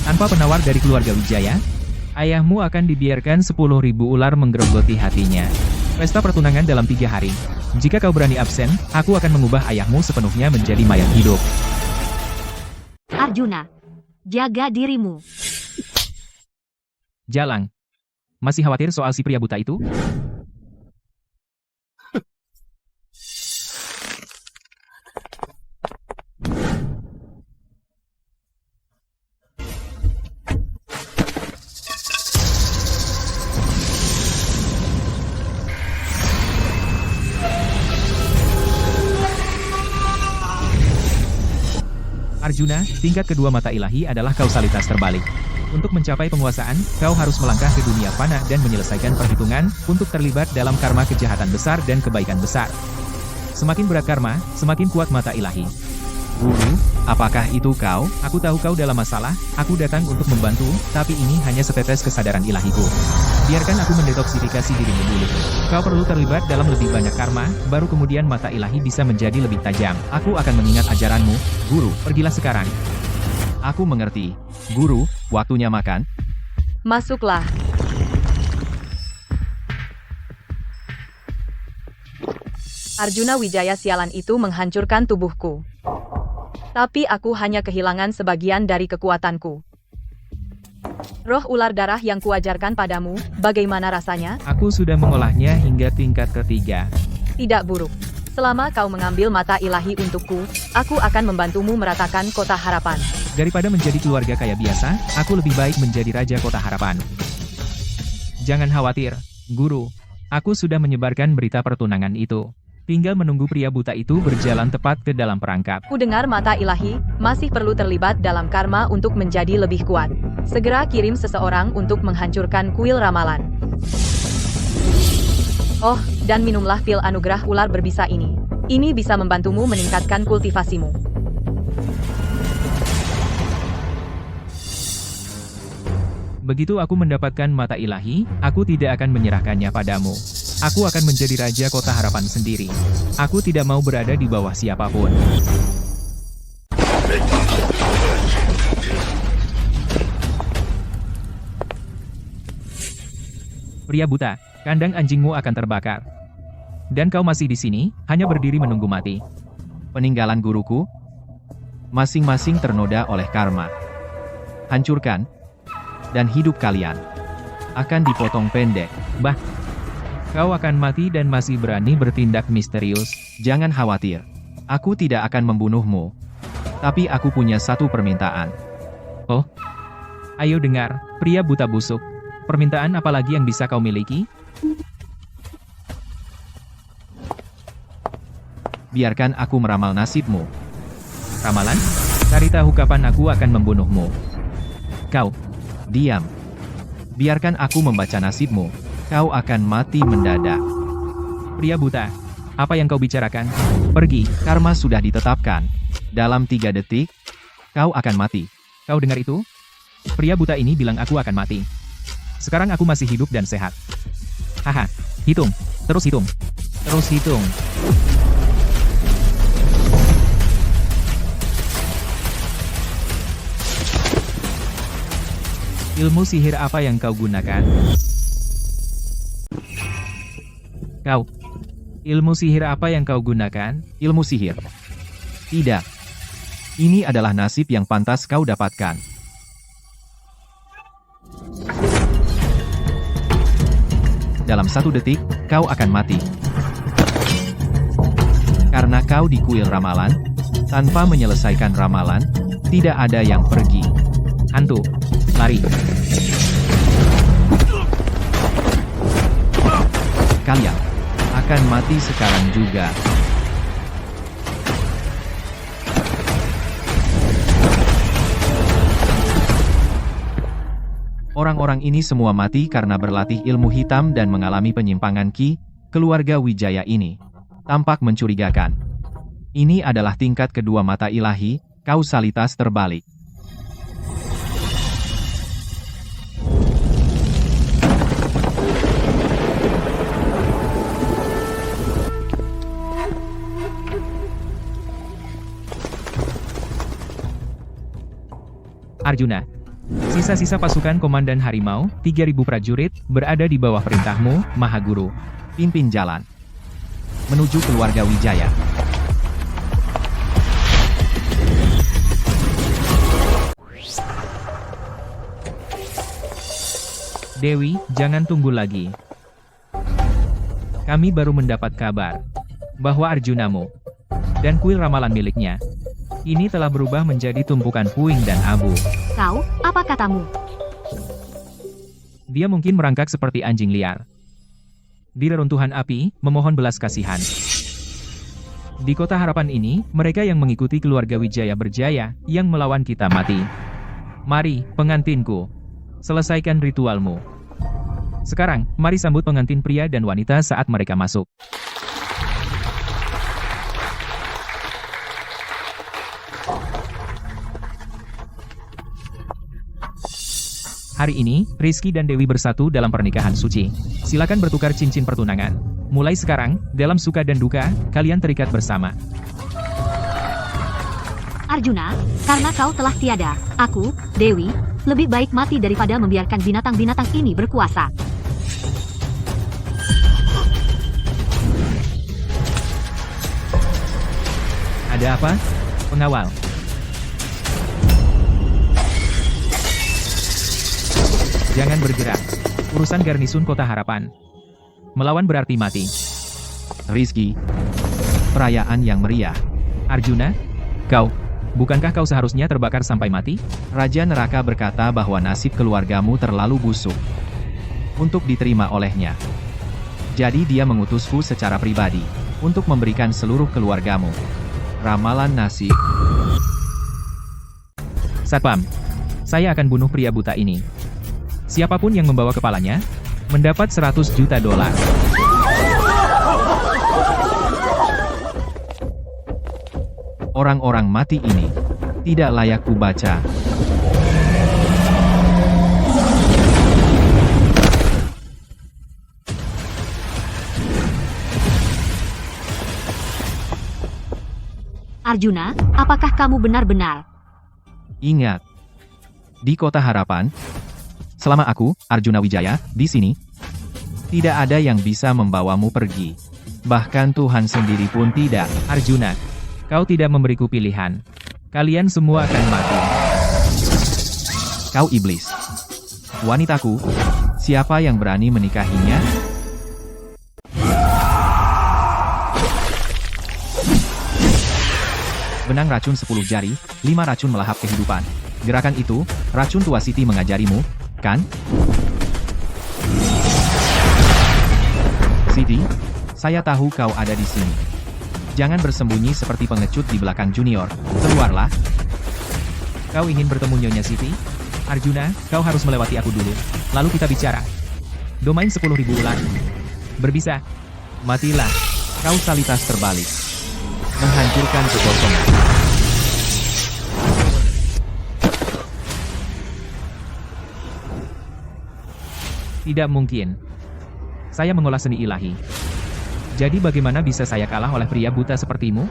Tanpa penawar dari keluarga Wijaya, ayahmu akan dibiarkan 10.000 ular menggerogoti hatinya. Pesta pertunangan dalam 3 hari. Jika kau berani absen, aku akan mengubah ayahmu sepenuhnya menjadi mayat hidup. Arjuna, jaga dirimu. Jalang. Masih khawatir soal si pria buta itu? Arjuna, tingkat kedua mata ilahi adalah kausalitas terbalik. Untuk mencapai penguasaan, kau harus melangkah ke dunia fana dan menyelesaikan perhitungan untuk terlibat dalam karma kejahatan besar dan kebaikan besar. Semakin berat karma, semakin kuat mata ilahi. Guru, apakah itu kau? Aku tahu kau dalam masalah, aku datang untuk membantu, tapi ini hanya setetes kesadaran ilahiku. Biarkan aku mendetoksifikasi dirimu dulu. Kau perlu terlibat dalam lebih banyak karma, baru kemudian mata ilahi bisa menjadi lebih tajam. Aku akan mengingat ajaranmu, Guru. Pergilah sekarang. Aku mengerti. Guru, waktunya makan. Masuklah. Arjuna Wijaya sialan itu menghancurkan tubuhku. Tapi aku hanya kehilangan sebagian dari kekuatanku. Roh ular darah yang kuajarkan padamu, bagaimana rasanya? Aku sudah mengolahnya hingga tingkat ketiga. Tidak buruk. Selama kau mengambil mata ilahi untukku, aku akan membantumu meratakan kota harapan. Daripada menjadi keluarga kaya biasa, aku lebih baik menjadi raja kota harapan. Jangan khawatir, Guru. Aku sudah menyebarkan berita pertunangan itu. Tinggal menunggu pria buta itu berjalan tepat ke dalam perangkap. Ku dengar mata ilahi masih perlu terlibat dalam karma untuk menjadi lebih kuat. Segera kirim seseorang untuk menghancurkan kuil ramalan. Oh, dan minumlah pil anugerah ular berbisa ini. Ini bisa membantumu meningkatkan kultivasimu. Begitu aku mendapatkan mata ilahi, aku tidak akan menyerahkannya padamu. Aku akan menjadi raja kota harapan sendiri. Aku tidak mau berada di bawah siapapun. Pria buta, kandang anjingmu akan terbakar. Dan kau masih di sini, hanya berdiri menunggu mati. Peninggalan guruku? Masing-masing ternoda oleh karma. Hancurkan. Dan hidup kalian akan dipotong pendek. Kau akan mati dan masih berani bertindak misterius. Jangan khawatir. Aku tidak akan membunuhmu. Tapi aku punya satu permintaan. Oh? Ayo dengar, pria buta busuk. Permintaan apa lagi yang bisa kau miliki? Biarkan aku meramal nasibmu. Ramalan? Cari tahu kapan aku akan membunuhmu. Kau, diam. Biarkan aku membaca nasibmu. Kau akan mati mendadak. Pria buta, apa yang kau bicarakan? Pergi. Karma sudah ditetapkan. Dalam 3 detik, kau akan mati. Kau dengar itu? Pria buta ini bilang aku akan mati. Sekarang aku masih hidup dan sehat. Haha, hitung. Terus hitung. Terus hitung. Ilmu sihir apa yang kau gunakan? Kau. Ilmu sihir apa yang kau gunakan? Ilmu sihir. Tidak. Ini adalah nasib yang pantas kau dapatkan. Dalam 1 detik, kau akan mati. Karena kau di kuil ramalan, tanpa menyelesaikan ramalan, tidak ada yang pergi. Hantu. Lari. Kalian akan mati sekarang juga. Orang-orang ini semua mati karena berlatih ilmu hitam dan mengalami penyimpangan ki. Keluarga Wijaya ini tampak mencurigakan. Ini adalah tingkat kedua mata ilahi, kausalitas terbalik. Arjuna. Sisa-sisa pasukan Komandan Harimau, 3.000 prajurit, berada di bawah perintahmu, Mahaguru. Pimpin jalan menuju keluarga Wijaya. Dewi, jangan tunggu lagi. Kami baru mendapat kabar bahwa Arjunamu dan kuil ramalan miliknya ini telah berubah menjadi tumpukan puing dan abu. Kau, apa katamu? Dia mungkin merangkak seperti anjing liar di reruntuhan api, memohon belas kasihan. Di kota harapan ini, mereka yang mengikuti keluarga Wijaya berjaya, yang melawan kita mati. Mari, pengantinku, selesaikan ritualmu. Sekarang, mari sambut pengantin pria dan wanita saat mereka masuk. Hari ini, Rizky dan Dewi bersatu dalam pernikahan suci. Silakan bertukar cincin pertunangan. Mulai sekarang, dalam suka dan duka, kalian terikat bersama. Arjuna, karena kau telah tiada, aku, Dewi, lebih baik mati daripada membiarkan binatang-binatang ini berkuasa. Ada apa? Pengawal. Jangan bergerak. Urusan garnisun kota harapan. Melawan berarti mati. Rizky, perayaan yang meriah. Arjuna, bukankah kau seharusnya terbakar sampai mati? Raja Neraka berkata bahwa nasib keluargamu terlalu busuk untuk diterima olehnya. Jadi dia mengutusku secara pribadi untuk memberikan seluruh keluargamu ramalan nasib. Satpam, saya akan bunuh pria buta ini. Siapapun yang membawa kepalanya, mendapat 100 juta dolar. Orang-orang mati ini tidak layak kubaca. Arjuna, apakah kamu benar-benar? Ingat, di kota harapan, selama aku, Arjuna Wijaya, di sini, tidak ada yang bisa membawamu pergi. Bahkan Tuhan sendiri pun tidak. Arjuna, kau tidak memberiku pilihan. Kalian semua akan mati. Kau iblis. Wanitaku, siapa yang berani menikahinya? Benang racun 10 jari, 5 racun melahap kehidupan. Gerakan itu, racun tua Siti mengajarimu, kan? Siti, saya tahu kau ada di sini. Jangan bersembunyi seperti pengecut di belakang junior. Keluarlah. Kau ingin bertemu Nyonya Siti? Arjuna, kau harus melewati aku dulu. Lalu kita bicara. Domain 10.000 ular. Berbisa. Matilah. Kausalitas terbalik. Menghancurkan kekosongan. Tidak mungkin. Saya mengolah seni ilahi. Jadi bagaimana bisa saya kalah oleh pria buta sepertimu?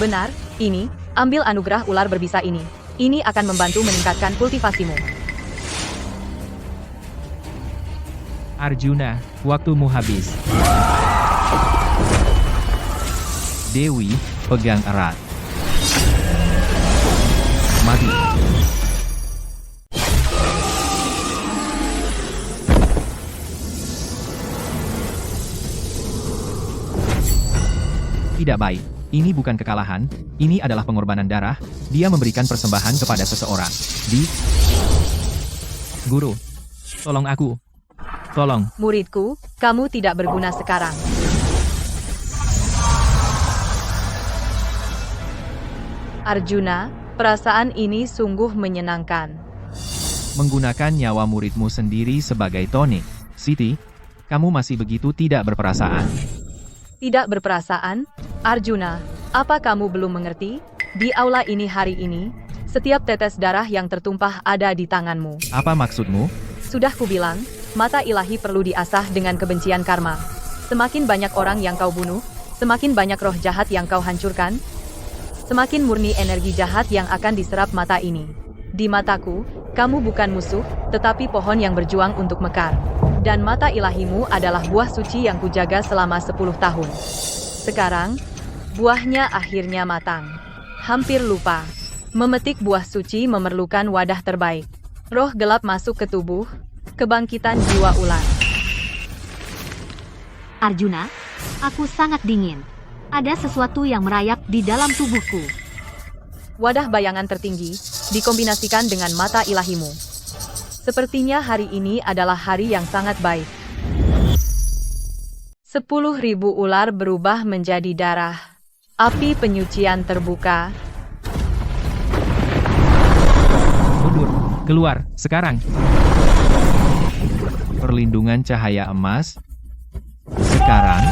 Benar, ini, ambil anugerah ular berbisa ini. Ini akan membantu meningkatkan kultivasimu. Arjuna, waktumu habis. Dewi, pegang erat. Mati. Tidak baik. Ini bukan kekalahan, ini adalah pengorbanan darah. Dia memberikan persembahan kepada seseorang. Guru, tolong aku. Tolong. Muridku, kamu tidak berguna sekarang. Arjuna, perasaan ini sungguh menyenangkan. Menggunakan nyawa muridmu sendiri sebagai tonik. Siti, kamu masih begitu tidak berperasaan. Tidak berperasaan? Arjuna, apa kamu belum mengerti? Di aula ini hari ini, setiap tetes darah yang tertumpah ada di tanganmu. Apa maksudmu? Sudah kubilang, mata ilahi perlu diasah dengan kebencian karma. Semakin banyak orang yang kau bunuh, semakin banyak roh jahat yang kau hancurkan, semakin murni energi jahat yang akan diserap mata ini. Di mataku, kamu bukan musuh, tetapi pohon yang berjuang untuk mekar. Dan mata ilahimu adalah buah suci yang kujaga selama 10 tahun. Sekarang, buahnya akhirnya matang. Hampir lupa. Memetik buah suci memerlukan wadah terbaik. Roh gelap masuk ke tubuh, Kebangkitan jiwa ular. Arjuna, aku sangat dingin. Ada sesuatu yang merayap di dalam tubuhku. Wadah bayangan tertinggi, dikombinasikan dengan mata ilahimu. Sepertinya hari ini adalah hari yang sangat baik. 10.000 ular berubah menjadi darah. Api penyucian terbuka. Mundur, keluar, sekarang. Perlindungan cahaya emas. Sekarang.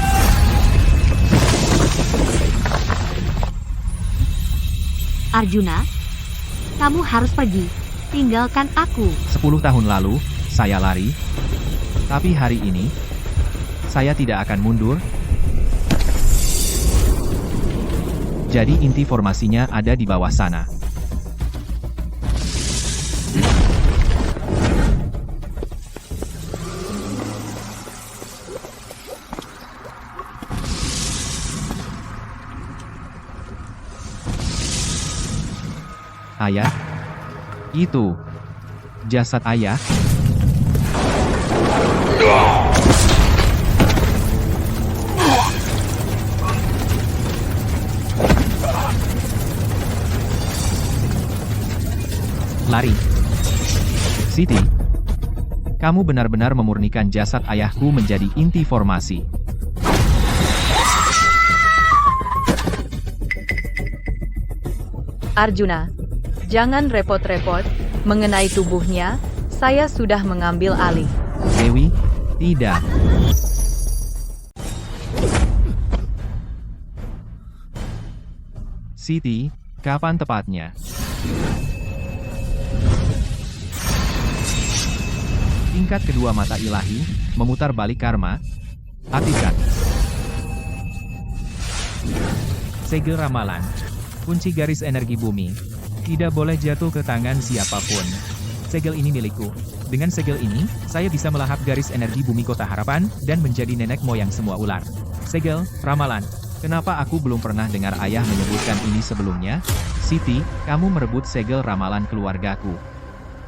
Arjuna, kamu harus pergi. Tinggalkan aku. 10 tahun lalu, saya lari. Tapi hari ini, saya tidak akan mundur. Jadi inti formasinya ada di bawah sana. Ayah? Itu jasad ayah? Lari. Siti, kamu benar-benar memurnikan jasad ayahku menjadi inti formasi. Arjuna, jangan repot-repot, mengenai tubuhnya, saya sudah mengambil alih. Dewi, tidak. Siti, kapan tepatnya? Tingkat kedua mata ilahi, memutar balik karma. Aktifkan. Segel ramalan. Kunci garis energi bumi. Tidak boleh jatuh ke tangan siapapun. Segel ini milikku. Dengan segel ini, saya bisa melahap garis energi bumi Kota Harapan, dan menjadi nenek moyang semua ular. Segel, ramalan. Kenapa aku belum pernah dengar ayah menyebutkan ini sebelumnya? Siti, kamu merebut segel ramalan keluargaku.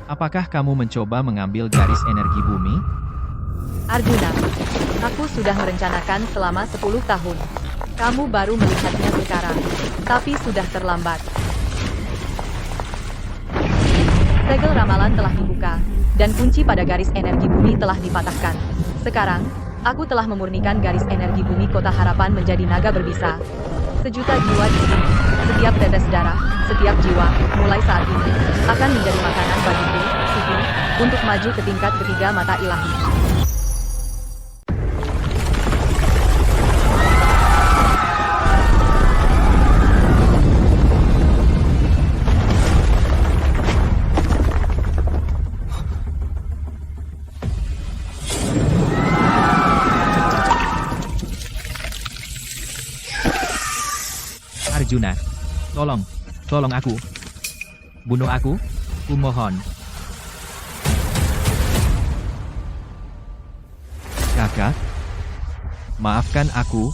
Apakah kamu mencoba mengambil garis energi bumi? Arjuna, aku sudah merencanakan selama 10 tahun. Kamu baru melihatnya sekarang, tapi sudah terlambat. Segel ramalan telah dibuka, dan kunci pada garis energi bumi telah dipatahkan. Sekarang, aku telah memurnikan garis energi bumi Kota Harapan menjadi naga berbisa. Sejuta jiwa di sini, setiap tetes darah, setiap jiwa, mulai saat ini, akan menjadi makanan bagiku, Siti, untuk maju ke tingkat ketiga mata ilahi. Arjuna, tolong aku. Bunuh aku, kumohon. Kakak, maafkan aku.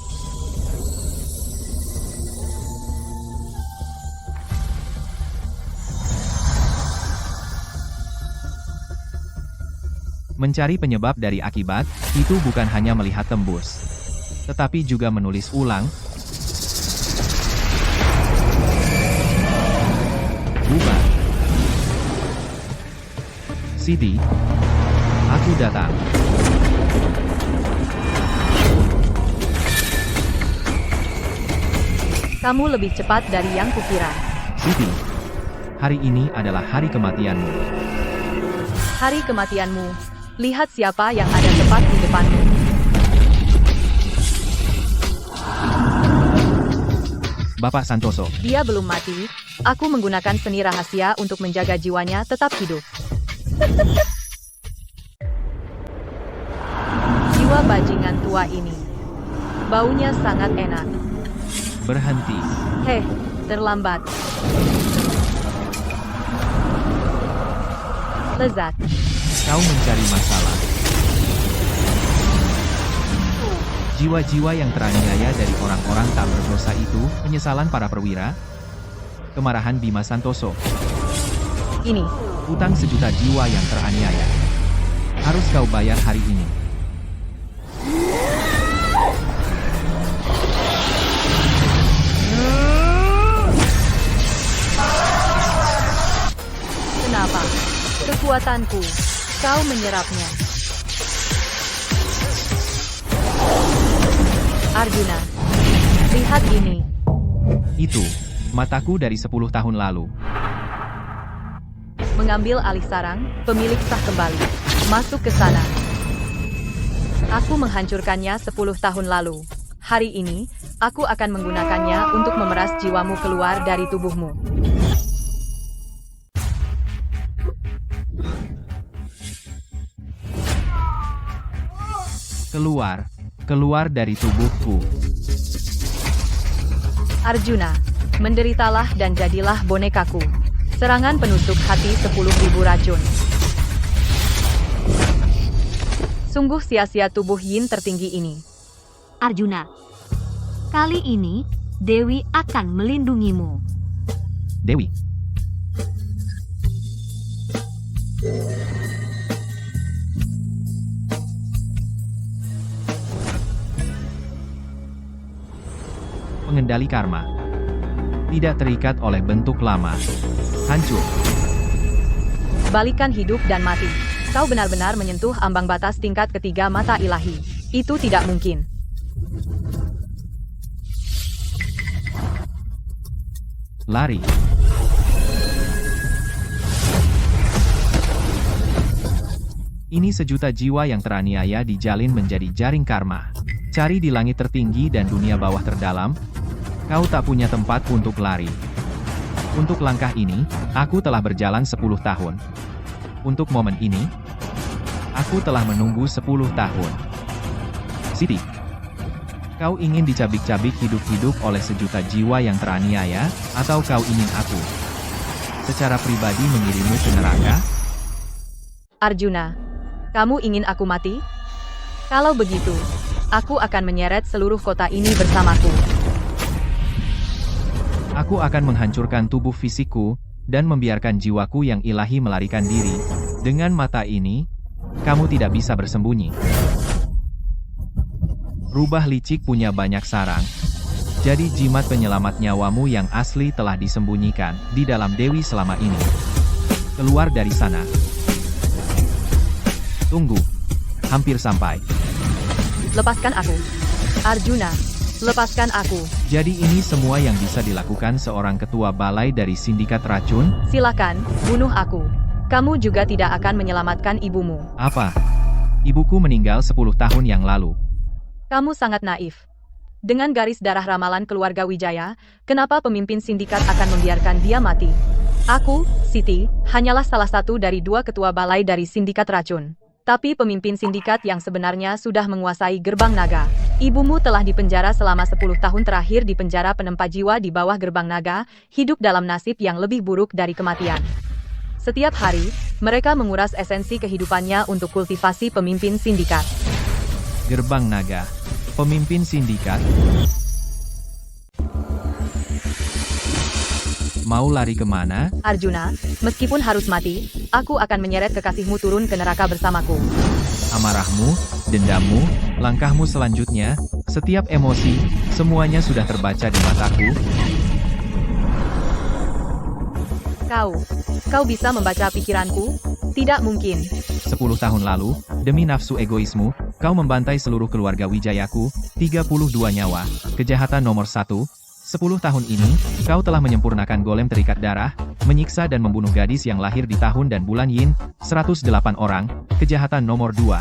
Mencari penyebab dari akibat, itu bukan hanya melihat tembus, tetapi juga menulis ulang. Bubar. Siti, aku datang. Kamu lebih cepat dari yang kukira. Siti, hari ini adalah hari kematianmu. Hari kematianmu. Lihat siapa yang ada tepat di depanmu. Bapak Santoso. Dia belum mati. Aku menggunakan seni rahasia untuk menjaga jiwanya tetap hidup. Jiwa bajingan tua ini. Baunya sangat enak. Berhenti. Heh, terlambat. Lezat. Kau mencari masalah. Jiwa-jiwa yang teraniaya dari orang-orang tak berdosa itu, penyesalan para perwira, kemarahan Bima Santoso, Ini. utang 1 juta jiwa yang teraniaya. Harus kau bayar hari ini. Kenapa? Kekuatanku. Kau menyerapnya. Arjuna. Lihat ini. Itu, mataku dari 10 tahun lalu. Mengambil alih sarang, pemilik sah kembali. Masuk ke sana. Aku menghancurkannya 10 tahun lalu. Hari ini, aku akan menggunakannya untuk memeras jiwamu keluar dari tubuhmu. Keluar dari tubuhku. Arjuna, menderitalah dan jadilah bonekaku. Serangan penusuk hati 10.000 racun. Sungguh sia-sia tubuh Yin tertinggi ini. Arjuna, kali ini Dewi akan melindungimu. Dewi. Pengendali karma. Tidak terikat oleh bentuk lama. Hancur. Balikan hidup dan mati. Kau benar-benar menyentuh ambang batas tingkat ketiga mata ilahi. Itu tidak mungkin. Lari. Ini sejuta jiwa yang teraniaya dijalin menjadi jaring karma. Cari di langit tertinggi dan dunia bawah terdalam. Kau tak punya tempat untuk lari. Untuk langkah ini, aku telah berjalan 10 tahun. Untuk momen ini, aku telah menunggu 10 tahun. Siti, kau ingin dicabik-cabik hidup-hidup oleh sejuta jiwa yang teraniaya, atau kau ingin aku secara pribadi mengirimmu ke neraka? Arjuna, kamu ingin aku mati? Kalau begitu, aku akan menyeret seluruh kota ini bersamaku. Aku akan menghancurkan tubuh fisikku, dan membiarkan jiwaku yang ilahi melarikan diri. Dengan mata ini, kamu tidak bisa bersembunyi. Rubah licik punya banyak sarang. Jadi jimat penyelamat nyawamu yang asli telah disembunyikan di dalam Dewi selama ini. Keluar dari sana. Tunggu. Hampir sampai. Lepaskan aku. Arjuna, lepaskan aku. Jadi ini semua yang bisa dilakukan seorang ketua balai dari sindikat racun? Silakan, bunuh aku. Kamu juga tidak akan menyelamatkan ibumu. Apa? Ibuku meninggal 10 tahun yang lalu. Kamu sangat naif. Dengan garis darah ramalan keluarga Wijaya, kenapa pemimpin sindikat akan membiarkan dia mati? Aku, Siti, hanyalah salah satu dari 2 ketua balai dari sindikat racun. Tapi pemimpin sindikat yang sebenarnya sudah menguasai gerbang naga. Ibumu telah dipenjara selama 10 tahun terakhir di penjara penempa jiwa di bawah gerbang naga, hidup dalam nasib yang lebih buruk dari kematian. Setiap hari, mereka menguras esensi kehidupannya untuk kultivasi pemimpin sindikat. Gerbang naga. Pemimpin sindikat. Mau lari kemana? Arjuna, meskipun harus mati, aku akan menyeret kekasihmu turun ke neraka bersamaku. Amarahmu, dendammu, langkahmu selanjutnya, setiap emosi, semuanya sudah terbaca di mataku. Kau bisa membaca pikiranku? Tidak mungkin. 10 tahun lalu, demi nafsu egoismu, kau membantai seluruh keluarga Wijayaku, 32 nyawa, kejahatan nomor 1. 10 tahun ini, kau telah menyempurnakan golem terikat darah, menyiksa dan membunuh gadis yang lahir di tahun dan bulan Yin, 108 orang, kejahatan nomor 2.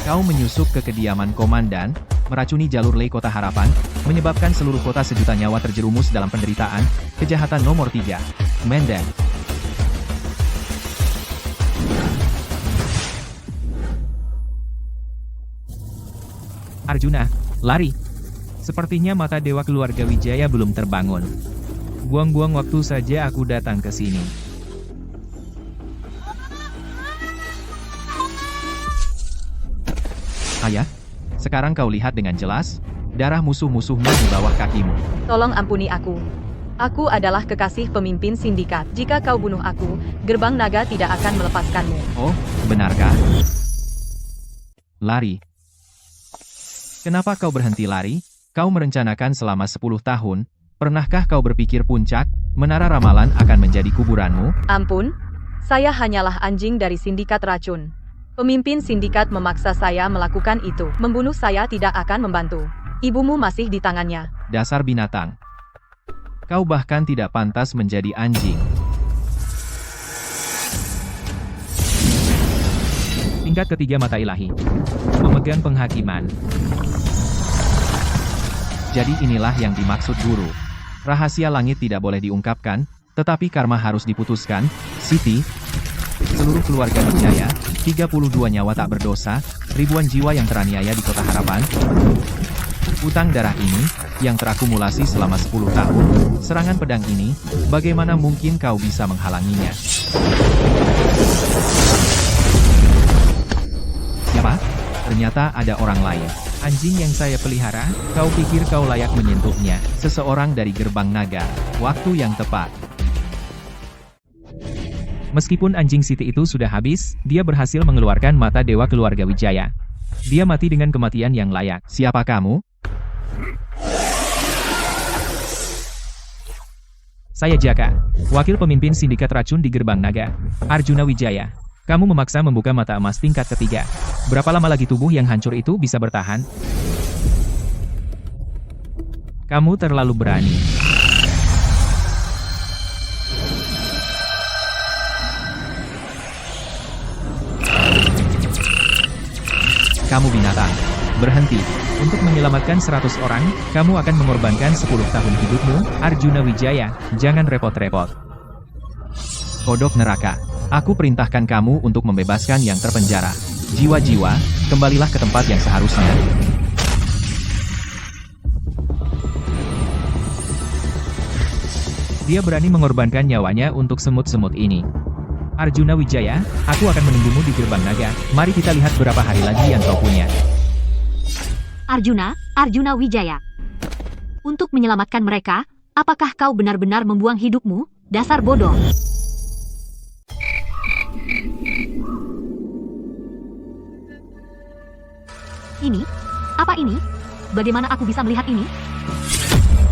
Kau menyusup ke kediaman komandan, meracuni jalur Lei Kota Harapan, menyebabkan seluruh kota sejuta nyawa terjerumus dalam penderitaan, kejahatan nomor 3. Menden. Arjuna, lari. Sepertinya mata dewa keluarga Wijaya belum terbangun. Buang-buang waktu saja aku datang ke sini. Ayah, sekarang kau lihat dengan jelas, darah musuh-musuhmu di bawah kakimu. Tolong ampuni aku. Aku adalah kekasih pemimpin sindikat. Jika kau bunuh aku, gerbang naga tidak akan melepaskanmu. Oh, benarkah? Lari. Kenapa kau berhenti lari? Kau merencanakan selama 10 tahun. Pernahkah kau berpikir puncak, menara ramalan akan menjadi kuburanmu? Ampun, saya hanyalah anjing dari sindikat racun. Pemimpin sindikat memaksa saya melakukan itu. Membunuh saya tidak akan membantu. Ibumu masih di tangannya. Dasar binatang. Kau bahkan tidak pantas menjadi anjing. Tingkat ketiga mata ilahi. Memegang penghakiman. Jadi inilah yang dimaksud guru. Rahasia langit tidak boleh diungkapkan, tetapi karma harus diputuskan. Siti, seluruh keluarga Wijaya, 32 nyawa tak berdosa, ribuan jiwa yang teraniaya di Kota Harapan. Utang darah ini, yang terakumulasi selama 10 tahun, serangan pedang ini, bagaimana mungkin kau bisa menghalanginya? Siapa? Ternyata ada orang lain. Anjing yang saya pelihara, kau pikir kau layak menyentuhnya? Seseorang dari gerbang naga. Waktu yang tepat. Meskipun anjing Siti itu sudah habis, dia berhasil mengeluarkan mata dewa keluarga Wijaya. Dia mati dengan kematian yang layak. Siapa kamu? Saya Jaka, wakil pemimpin sindikat racun di Gerbang Naga. Arjuna Wijaya. Kamu memaksa membuka mata emas tingkat ketiga. Berapa lama lagi tubuh yang hancur itu bisa bertahan? Kamu terlalu berani. Kamu binatang. Berhenti. Untuk menyelamatkan 100 orang, kamu akan mengorbankan 10 tahun hidupmu, Arjuna Wijaya. Jangan repot-repot. Kodok neraka. Aku perintahkan kamu untuk membebaskan yang terpenjara. Jiwa-jiwa, kembalilah ke tempat yang seharusnya. Dia berani mengorbankan nyawanya untuk semut-semut ini. Arjuna Wijaya, aku akan menunggumu di Gerbang Naga. Mari kita lihat berapa hari lagi yang kau punya. Arjuna Wijaya. Untuk menyelamatkan mereka, apakah kau benar-benar membuang hidupmu? Dasar bodoh. Ini? Apa ini? Bagaimana aku bisa melihat ini?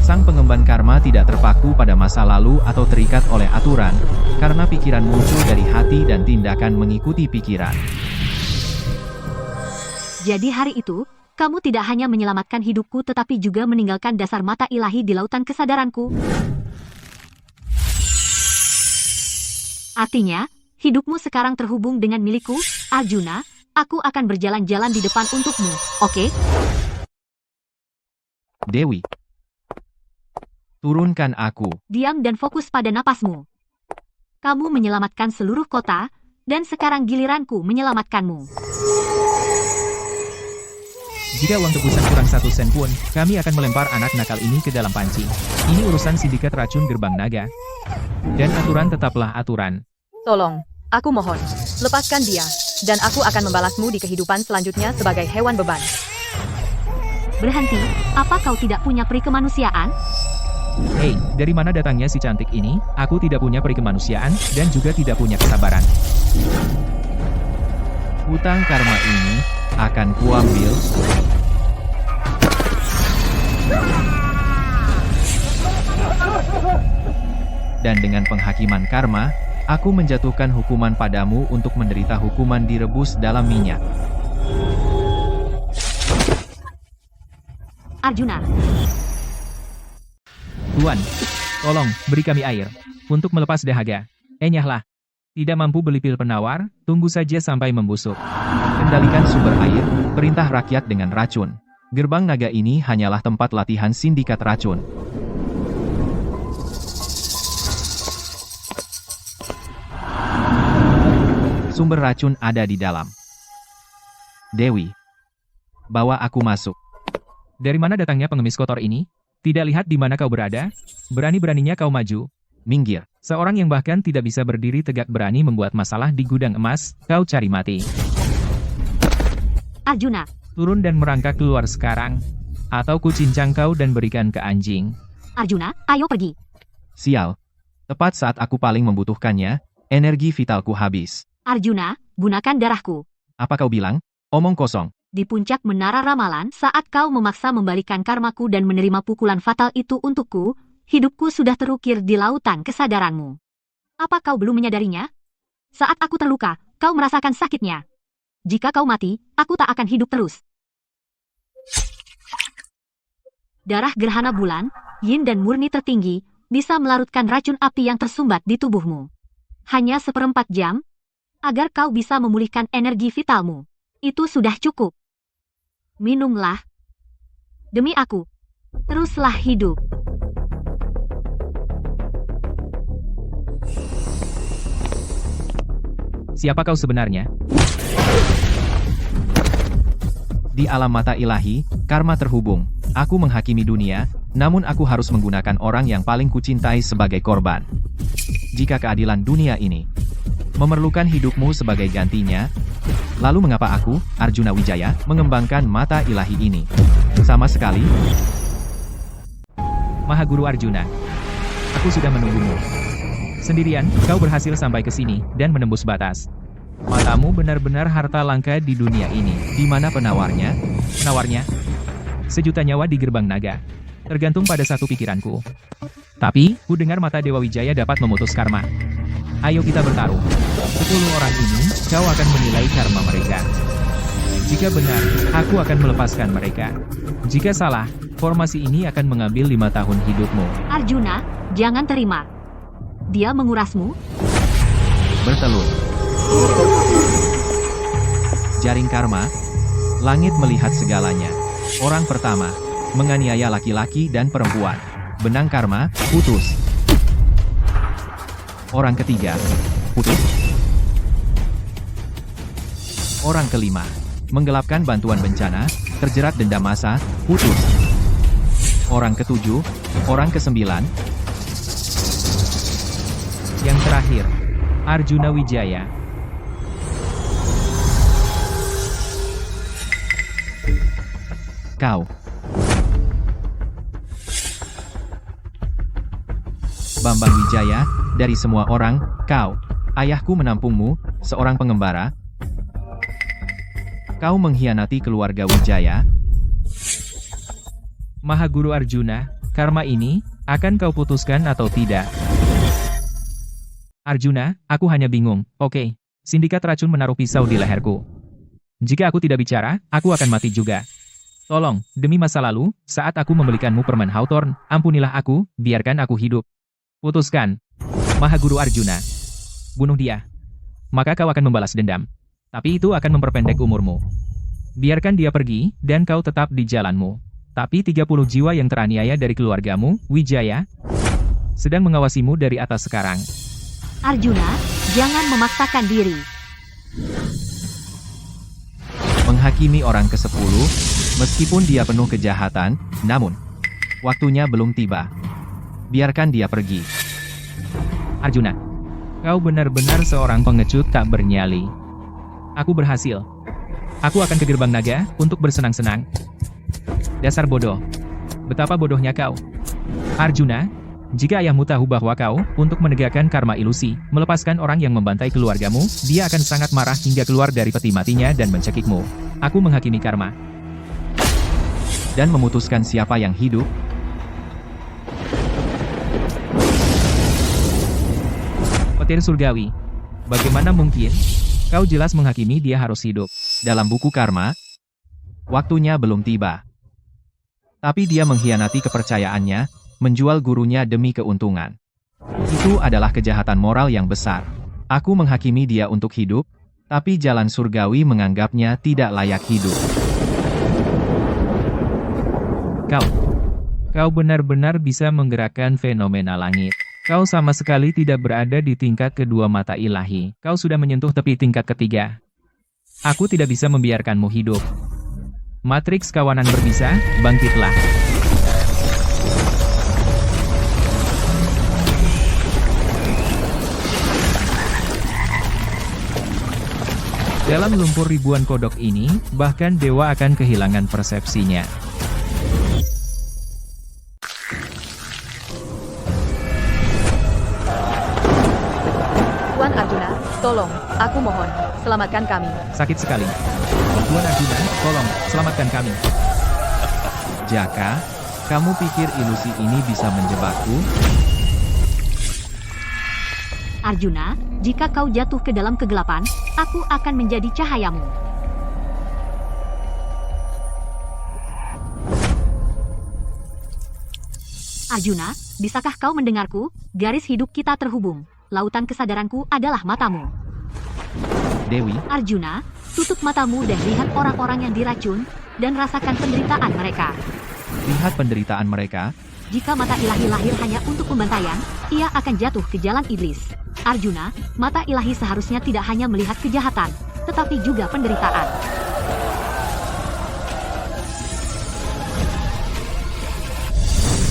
Sang pengemban karma tidak terpaku pada masa lalu atau terikat oleh aturan, karena pikiran muncul dari hati dan tindakan mengikuti pikiran. Jadi hari itu, kamu tidak hanya menyelamatkan hidupku tetapi juga meninggalkan dasar mata ilahi di lautan kesadaranku. Artinya, hidupmu sekarang terhubung dengan milikku, Arjuna. Aku akan berjalan-jalan di depan untukmu, oke? Dewi. Turunkan aku. Diam dan fokus pada napasmu. Kamu menyelamatkan seluruh kota, dan sekarang giliranku menyelamatkanmu. Jika uang tebusan kurang 1 sen pun, kami akan melempar anak nakal ini ke dalam panci. Ini urusan sindikat racun Gerbang Naga. Dan aturan tetaplah aturan. Tolong, aku mohon, lepaskan dia, dan aku akan membalasmu di kehidupan selanjutnya sebagai hewan beban. Berhenti, apa kau tidak punya peri kemanusiaan? Hei, dari mana datangnya si cantik ini? Aku tidak punya peri kemanusiaan, dan juga tidak punya kesabaran. Hutang karma ini akan kuambil. Dan dengan penghakiman karma, aku menjatuhkan hukuman padamu untuk menderita hukuman direbus dalam minyak. Arjuna. Tuan, tolong, beri kami air. Untuk melepas dahaga. Enyahlah. Tidak mampu beli pil penawar, tunggu saja sampai membusuk. Kendalikan sumber air, perintah rakyat dengan racun. Gerbang naga ini hanyalah tempat latihan sindikat racun. Sumber racun ada di dalam. Dewi. Bawa aku masuk. Dari mana datangnya pengemis kotor ini? Tidak lihat di mana kau berada? Berani-beraninya kau maju. Minggir. Seorang yang bahkan tidak bisa berdiri tegak berani membuat masalah di gudang emas, kau cari mati. Arjuna. Turun dan merangkak keluar sekarang. Atau ku cincang kau dan berikan ke anjing. Arjuna, ayo pergi. Sial. Tepat saat aku paling membutuhkannya, energi vitalku habis. Arjuna, gunakan darahku. Apa kau bilang? Omong kosong. Di puncak menara ramalan, saat kau memaksa membalikan karmaku dan menerima pukulan fatal itu untukku, hidupku sudah terukir di lautan kesadaranmu. Apa kau belum menyadarinya? Saat aku terluka, kau merasakan sakitnya. Jika kau mati, aku tak akan hidup terus. Darah gerhana bulan, yin dan murni tertinggi, bisa melarutkan racun api yang tersumbat di tubuhmu. Hanya 1/4 jam, agar kau bisa memulihkan energi vitalmu. Itu sudah cukup. Minumlah. Demi aku, teruslah hidup. Siapa kau sebenarnya? Di alam mata ilahi, karma terhubung. Aku menghakimi dunia, namun aku harus menggunakan orang yang paling kucintai sebagai korban. Jika keadilan dunia ini memerlukan hidupmu sebagai gantinya, lalu mengapa aku, Arjuna Wijaya, mengembangkan mata ilahi ini? Sama sekali. Mahaguru Arjuna. Aku sudah menunggumu. Sendirian, kau berhasil sampai ke sini, dan menembus batas. Matamu benar-benar harta langka di dunia ini. Di mana penawarnya? Penawarnya? 1.000.000 nyawa di gerbang naga. Tergantung pada satu pikiranku. Tapi, ku dengar mata Dewa Wijaya dapat memutus karma. Ayo kita bertaruh. 10 orang ini, kau akan menilai karma mereka. Jika benar, aku akan melepaskan mereka. Jika salah, formasi ini akan mengambil 5 tahun hidupmu. Arjuna, jangan terima. Dia mengurasmu. Bertelur. Jaring karma. Langit melihat segalanya. Orang pertama, menganiaya laki-laki dan perempuan. Benang karma, putus. Orang ketiga, putus. Orang kelima, menggelapkan bantuan bencana, terjerat denda massa, putus. Orang ketujuh, orang kesembilan. Yang terakhir, Arjuna Wijaya. Kau. Bambang Wijaya, dari semua orang, kau. Ayahku menampungmu, seorang pengembara. Kau mengkhianati keluarga Wijaya. Mahaguru Arjuna, karma ini, akan kau putuskan atau tidak? Arjuna, aku hanya bingung. Oke, sindikat racun menaruh pisau di leherku. Jika aku tidak bicara, aku akan mati juga. Tolong, demi masa lalu, saat aku membelikanmu permen Hawthorne, ampunilah aku, biarkan aku hidup. Putuskan. Mahaguru Arjuna. Bunuh dia. Maka kau akan membalas dendam. Tapi itu akan memperpendek umurmu. Biarkan dia pergi, dan kau tetap di jalanmu. Tapi 30 jiwa yang teraniaya dari keluargamu, Wijaya, sedang mengawasimu dari atas sekarang. Arjuna, jangan memaksakan diri. Menghakimi orang ke-10, meskipun dia penuh kejahatan, namun waktunya belum tiba. Biarkan dia pergi. Arjuna, kau benar-benar seorang pengecut tak bernyali. Aku berhasil. Aku akan ke gerbang naga untuk bersenang-senang. Dasar bodoh. Betapa bodohnya kau. Arjuna, jika ayahmu tahu bahwa kau, untuk menegakkan karma ilusi, melepaskan orang yang membantai keluargamu, dia akan sangat marah hingga keluar dari peti matinya dan mencekikmu. Aku menghakimi karma. Dan memutuskan siapa yang hidup. Petir surgawi. Bagaimana mungkin? Kau jelas menghakimi dia harus hidup. Dalam buku karma, waktunya belum tiba. Tapi dia mengkhianati kepercayaannya, menjual gurunya demi keuntungan. Itu adalah kejahatan moral yang besar. Aku menghakimi dia untuk hidup, tapi jalan surgawi menganggapnya tidak layak hidup. Kau benar-benar bisa menggerakkan fenomena langit. Kau sama sekali tidak berada di tingkat kedua mata ilahi. Kau sudah menyentuh tepi tingkat ketiga. Aku tidak bisa membiarkanmu hidup. Matriks kawanan berbisa, bangkitlah. Dalam lumpur ribuan kodok ini, bahkan dewa akan kehilangan persepsinya. Tuan Arjuna, tolong, aku mohon, selamatkan kami. Sakit sekali. Tuan Arjuna, tolong, selamatkan kami. Jaka, kamu pikir ilusi ini bisa menjebakku? Arjuna, jika kau jatuh ke dalam kegelapan, aku akan menjadi cahayamu. Arjuna, bisakah kau mendengarku? Garis hidup kita terhubung. Lautan kesadaranku adalah matamu. Dewi, Arjuna, tutup matamu dan lihat orang-orang yang diracun, dan rasakan penderitaan mereka. lihat penderitaan mereka. Jika mata ilahi lahir hanya untuk pembantaian, ia akan jatuh ke jalan iblis. Arjuna, mata ilahi seharusnya tidak hanya melihat kejahatan, tetapi juga penderitaan.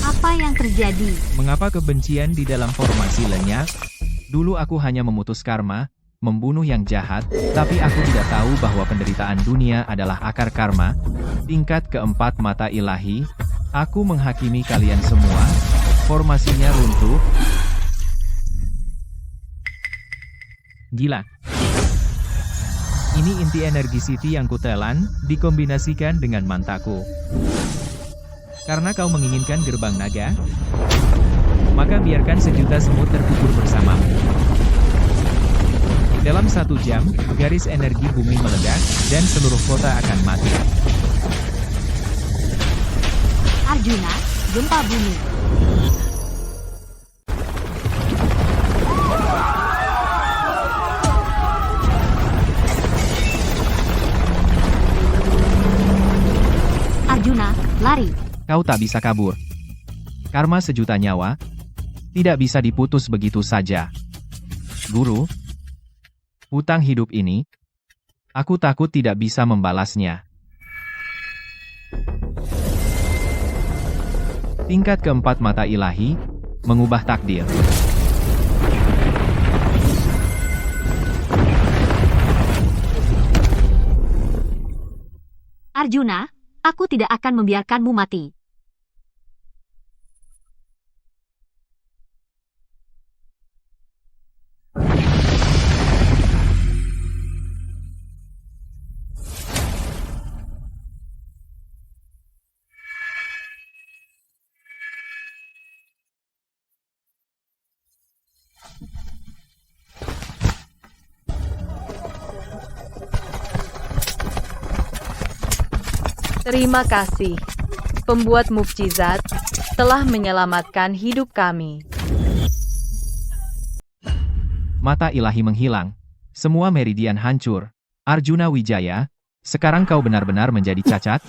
Apa yang terjadi? Mengapa kebencian di dalam formasi lenyap? Dulu aku hanya memutus karma, membunuh yang jahat, tapi aku tidak tahu bahwa penderitaan dunia adalah akar karma. Tingkat keempat mata ilahi, aku menghakimi kalian semua. Formasinya runtuh. Gila. Ini inti energi Siti yang kutelan, dikombinasikan dengan mantaku. Karena kau menginginkan gerbang naga, maka biarkan sejuta semut terkubur bersamamu. Dalam 1 jam, garis energi bumi meledak, dan seluruh kota akan mati. Arjuna, gempa bumi. Arjuna, lari. Kau tak bisa kabur. Karma sejuta nyawa tidak bisa diputus begitu saja. Guru, hutang hidup ini, aku takut tidak bisa membalasnya. Tingkat keempat mata ilahi, mengubah takdir. Arjuna, aku tidak akan membiarkanmu mati. Terima kasih, pembuat mukjizat, telah menyelamatkan hidup kami. Mata ilahi menghilang. Semua meridian hancur. Arjuna Wijaya, sekarang kau benar-benar menjadi cacat?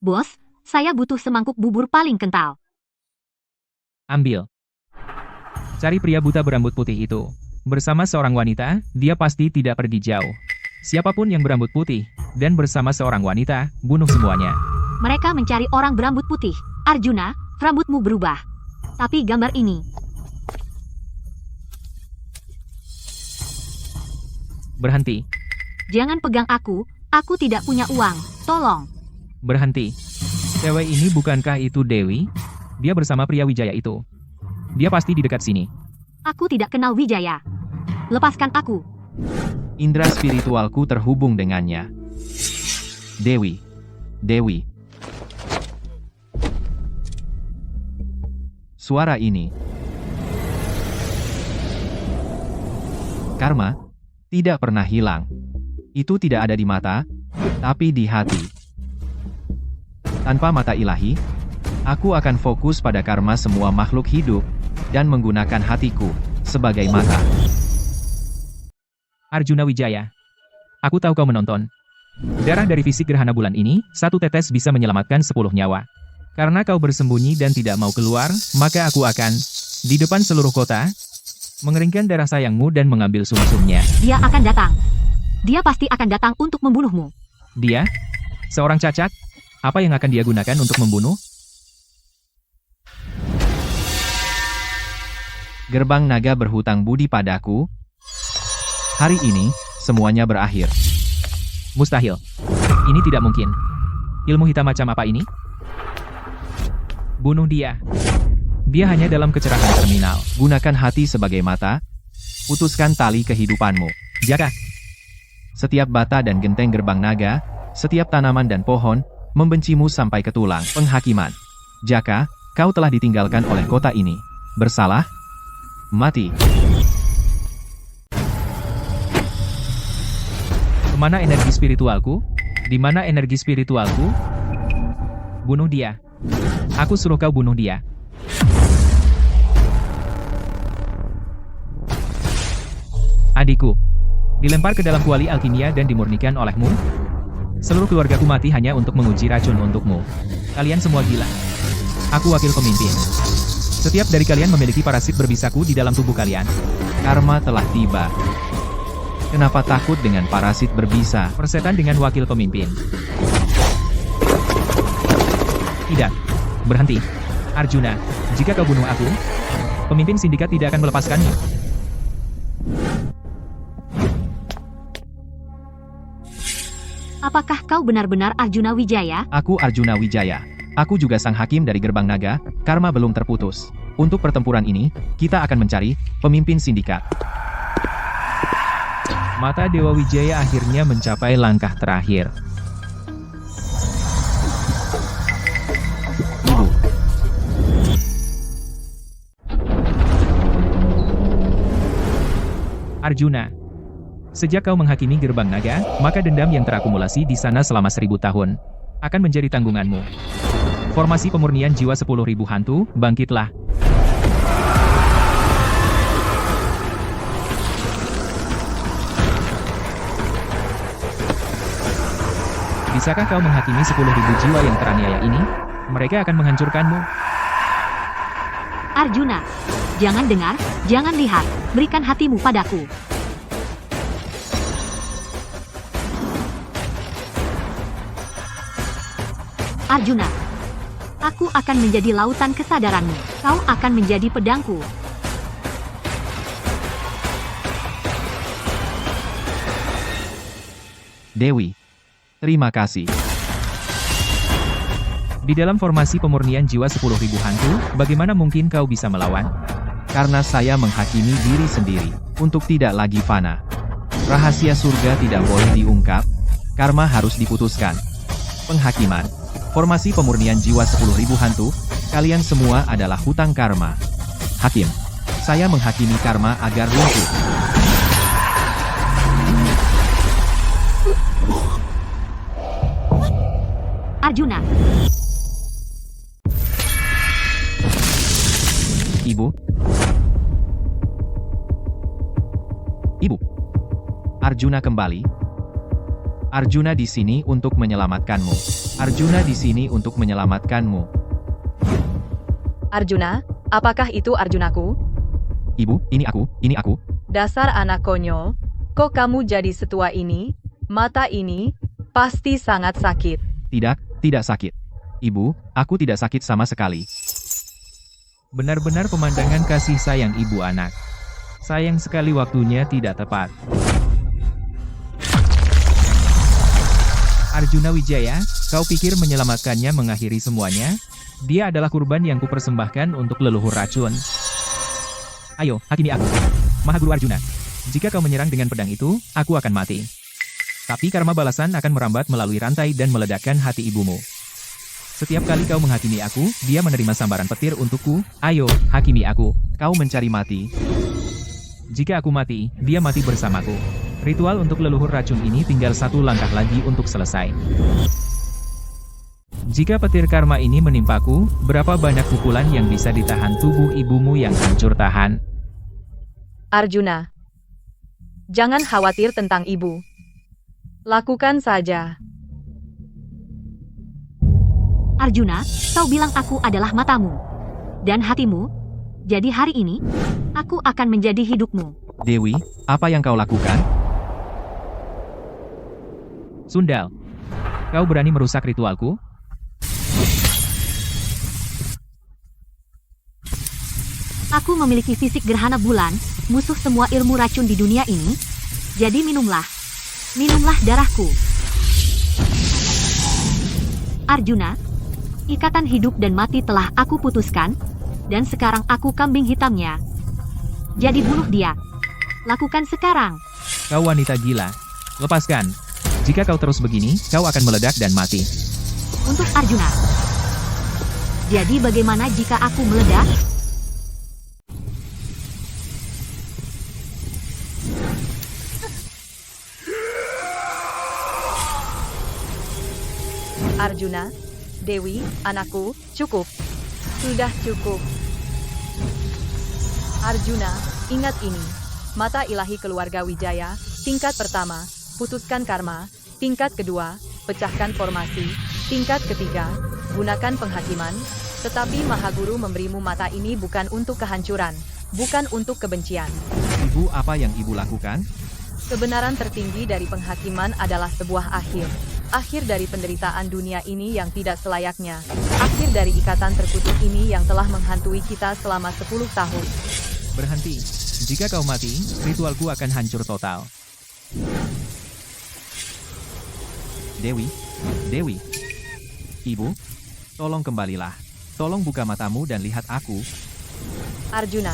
Bos, saya butuh semangkuk bubur paling kental. Ambil. Cari pria buta berambut putih itu. Bersama seorang wanita, dia pasti tidak pergi jauh. Siapapun yang berambut putih, dan bersama seorang wanita, bunuh semuanya. Mereka mencari orang berambut putih. Arjuna, rambutmu berubah. Tapi gambar ini. Berhenti. Jangan pegang aku tidak punya uang. Tolong. Berhenti. Cewek ini bukankah itu Dewi? Dia bersama pria Wijaya itu. Dia pasti di dekat sini. Aku tidak kenal Wijaya. Lepaskan aku. Indra spiritualku terhubung dengannya. Dewi. Dewi. Suara ini. Karma tidak pernah hilang. Itu tidak ada di mata, tapi di hati. Tanpa mata ilahi, aku akan fokus pada karma semua makhluk hidup, dan menggunakan hatiku sebagai mata. Arjuna Wijaya. Aku tahu kau menonton. Darah dari fisik gerhana bulan ini, 1 tetes bisa menyelamatkan 10 nyawa. Karena kau bersembunyi dan tidak mau keluar, maka aku akan, di depan seluruh kota, mengeringkan darah sayangmu dan mengambil sumsumnya. Dia akan datang. Dia pasti akan datang untuk membunuhmu. Dia? Seorang cacat? Apa yang akan dia gunakan untuk membunuh? Gerbang naga berhutang budi padaku. Hari ini, semuanya berakhir. Mustahil. Ini tidak mungkin. Ilmu hitam macam apa ini? Bunuh dia. Dia hanya dalam kecerahan terminal. Gunakan hati sebagai mata. Putuskan tali kehidupanmu. Jaka. Setiap bata dan genteng gerbang naga, setiap tanaman dan pohon, membencimu sampai ke tulang. Penghakiman. Jaka, kau telah ditinggalkan oleh kota ini. Bersalah? Mati. Kemana energi spiritualku? Di mana energi spiritualku? Bunuh dia. Aku suruh kau bunuh dia. Adikku. Dilempar ke dalam kuali alkimia dan dimurnikan olehmu? Seluruh keluargaku mati hanya untuk menguji racun untukmu. Kalian semua gila. Aku wakil pemimpin. Setiap dari kalian memiliki parasit berbisaku di dalam tubuh kalian. Karma telah tiba. Kenapa takut dengan parasit berbisa? Persetan dengan wakil pemimpin. Tidak. Berhenti. Arjuna, jika kau bunuh aku, pemimpin sindikat tidak akan melepaskanmu. Apakah kau benar-benar Arjuna Wijaya? Aku Arjuna Wijaya. Aku juga sang hakim dari gerbang naga, karma belum terputus. Untuk pertempuran ini, kita akan mencari pemimpin sindikat. Mata Dewa Wijaya akhirnya mencapai langkah terakhir. Ibu. Arjuna. Sejak kau menghakimi gerbang naga, maka dendam yang terakumulasi di sana selama 1000 tahun akan menjadi tanggunganmu. Formasi pemurnian jiwa 10.000 hantu, bangkitlah. Bisakah kau menghakimi 10.000 jiwa yang teraniaya ini? Mereka akan menghancurkanmu. Arjuna, jangan dengar, jangan lihat, berikan hatimu padaku. Arjuna, aku akan menjadi lautan kesadaranmu. Kau akan menjadi pedangku. Dewi. Terima kasih. Di dalam formasi pemurnian jiwa 10.000 hantu, bagaimana mungkin kau bisa melawan? Karena saya menghakimi diri sendiri, untuk tidak lagi fana. Rahasia surga tidak boleh diungkap, karma harus diputuskan. Penghakiman. Formasi pemurnian jiwa 10.000 hantu, kalian semua adalah hutang karma. Hakim. Saya menghakimi karma agar lumpuh. Arjuna. Ibu. Ibu. Arjuna kembali. Arjuna di sini untuk menyelamatkanmu. Arjuna di sini untuk menyelamatkanmu. Arjuna, apakah itu Arjunaku? Ibu, ini aku. Dasar anak konyol, kok kamu jadi setua ini? Mata ini pasti sangat sakit. Tidak sakit. Ibu, aku tidak sakit sama sekali. Benar-benar pemandangan kasih sayang ibu anak. Sayang sekali waktunya tidak tepat. Arjuna Wijaya, kau pikir menyelamatkannya mengakhiri semuanya? Dia adalah kurban yang kupersembahkan untuk leluhur racun. Ayo, hakimi aku. Mahaguru Arjuna. Jika kau menyerang dengan pedang itu, aku akan mati. Tapi karma balasan akan merambat melalui rantai dan meledakkan hati ibumu. Setiap kali kau menghakimi aku, dia menerima sambaran petir untukku. Ayo, hakimi aku. Kau mencari mati. Jika aku mati, dia mati bersamaku. Ritual untuk leluhur racun ini tinggal satu langkah lagi untuk selesai. Jika petir karma ini menimpaku, berapa banyak pukulan yang bisa ditahan tubuh ibumu yang hancur tahan? Arjuna, jangan khawatir tentang ibu. Lakukan saja. Arjuna, kau bilang aku adalah matamu dan hatimu. Jadi hari ini, aku akan menjadi hidupmu. Dewi, apa yang kau lakukan? Sundal, kau berani merusak ritualku? Aku memiliki fisik gerhana bulan, musuh semua ilmu racun di dunia ini. Jadi minumlah darahku. Arjuna, Ikatan hidup dan mati telah aku putuskan, dan sekarang aku kambing hitamnya. Jadi bunuh dia. Lakukan sekarang. Kau wanita gila. Lepaskan. Jika kau terus begini, kau akan meledak dan mati. Untuk Arjuna. Jadi bagaimana jika aku meledak? Arjuna, Dewi, anakku, cukup. Sudah cukup. Arjuna, ingat ini. Mata ilahi keluarga Wijaya, tingkat pertama, putuskan karma, tingkat kedua, pecahkan formasi, tingkat ketiga, gunakan penghakiman, tetapi Mahaguru memberimu mata ini bukan untuk kehancuran, bukan untuk kebencian. Ibu, apa yang ibu lakukan? Kebenaran tertinggi dari penghakiman adalah sebuah akhir. Akhir dari penderitaan dunia ini yang tidak selayaknya. Akhir dari ikatan terkutuk ini yang telah menghantui kita selama 10 tahun. Berhenti. Jika kau mati, ritualku akan hancur total. Dewi, Dewi. Ibu, tolong kembalilah. Tolong buka matamu dan lihat aku. Arjuna,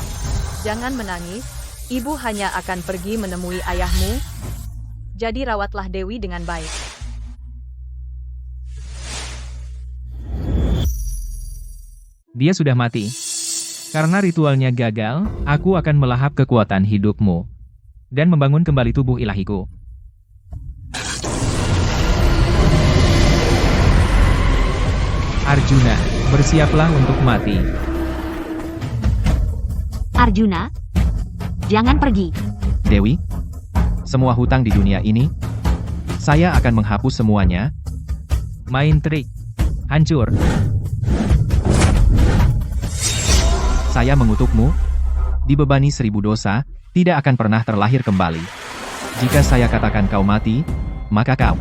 jangan menangis. Ibu hanya akan pergi menemui ayahmu. Jadi rawatlah Dewi dengan baik. Dia sudah mati. Karena ritualnya gagal, aku akan melahap kekuatan hidupmu. Dan membangun kembali tubuh ilahiku. Arjuna, bersiaplah untuk mati. Arjuna, jangan pergi. Dewi, semua hutang di dunia ini, saya akan menghapus semuanya. Main trik. Hancur. Saya mengutukmu, dibebani 1000 dosa, tidak akan pernah terlahir kembali. Jika saya katakan kau mati, maka kau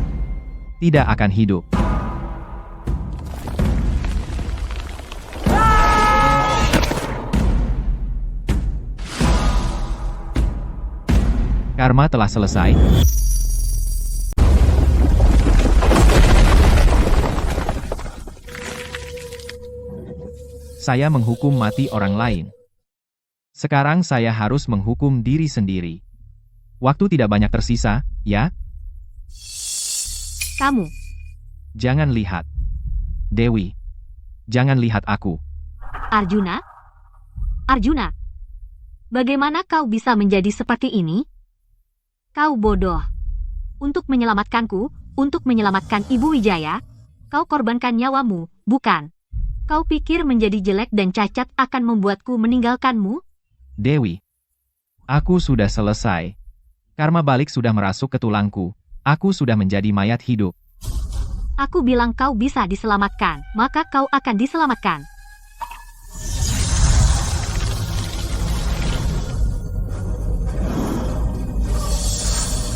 tidak akan hidup. Karma telah selesai. Saya menghukum mati orang lain. Sekarang saya harus menghukum diri sendiri. Waktu tidak banyak tersisa, ya? Kamu. Jangan lihat. Dewi. Jangan lihat aku. Arjuna? Arjuna? Bagaimana kau bisa menjadi seperti ini? Kau bodoh. Untuk menyelamatkanku, untuk menyelamatkan Ibu Wijaya, kau korbankan nyawamu, bukan? Kau pikir menjadi jelek dan cacat akan membuatku meninggalkanmu? Dewi. Aku sudah selesai. Karma balik sudah merasuk ke tulangku. Aku sudah menjadi mayat hidup. Aku bilang kau bisa diselamatkan, maka kau akan diselamatkan.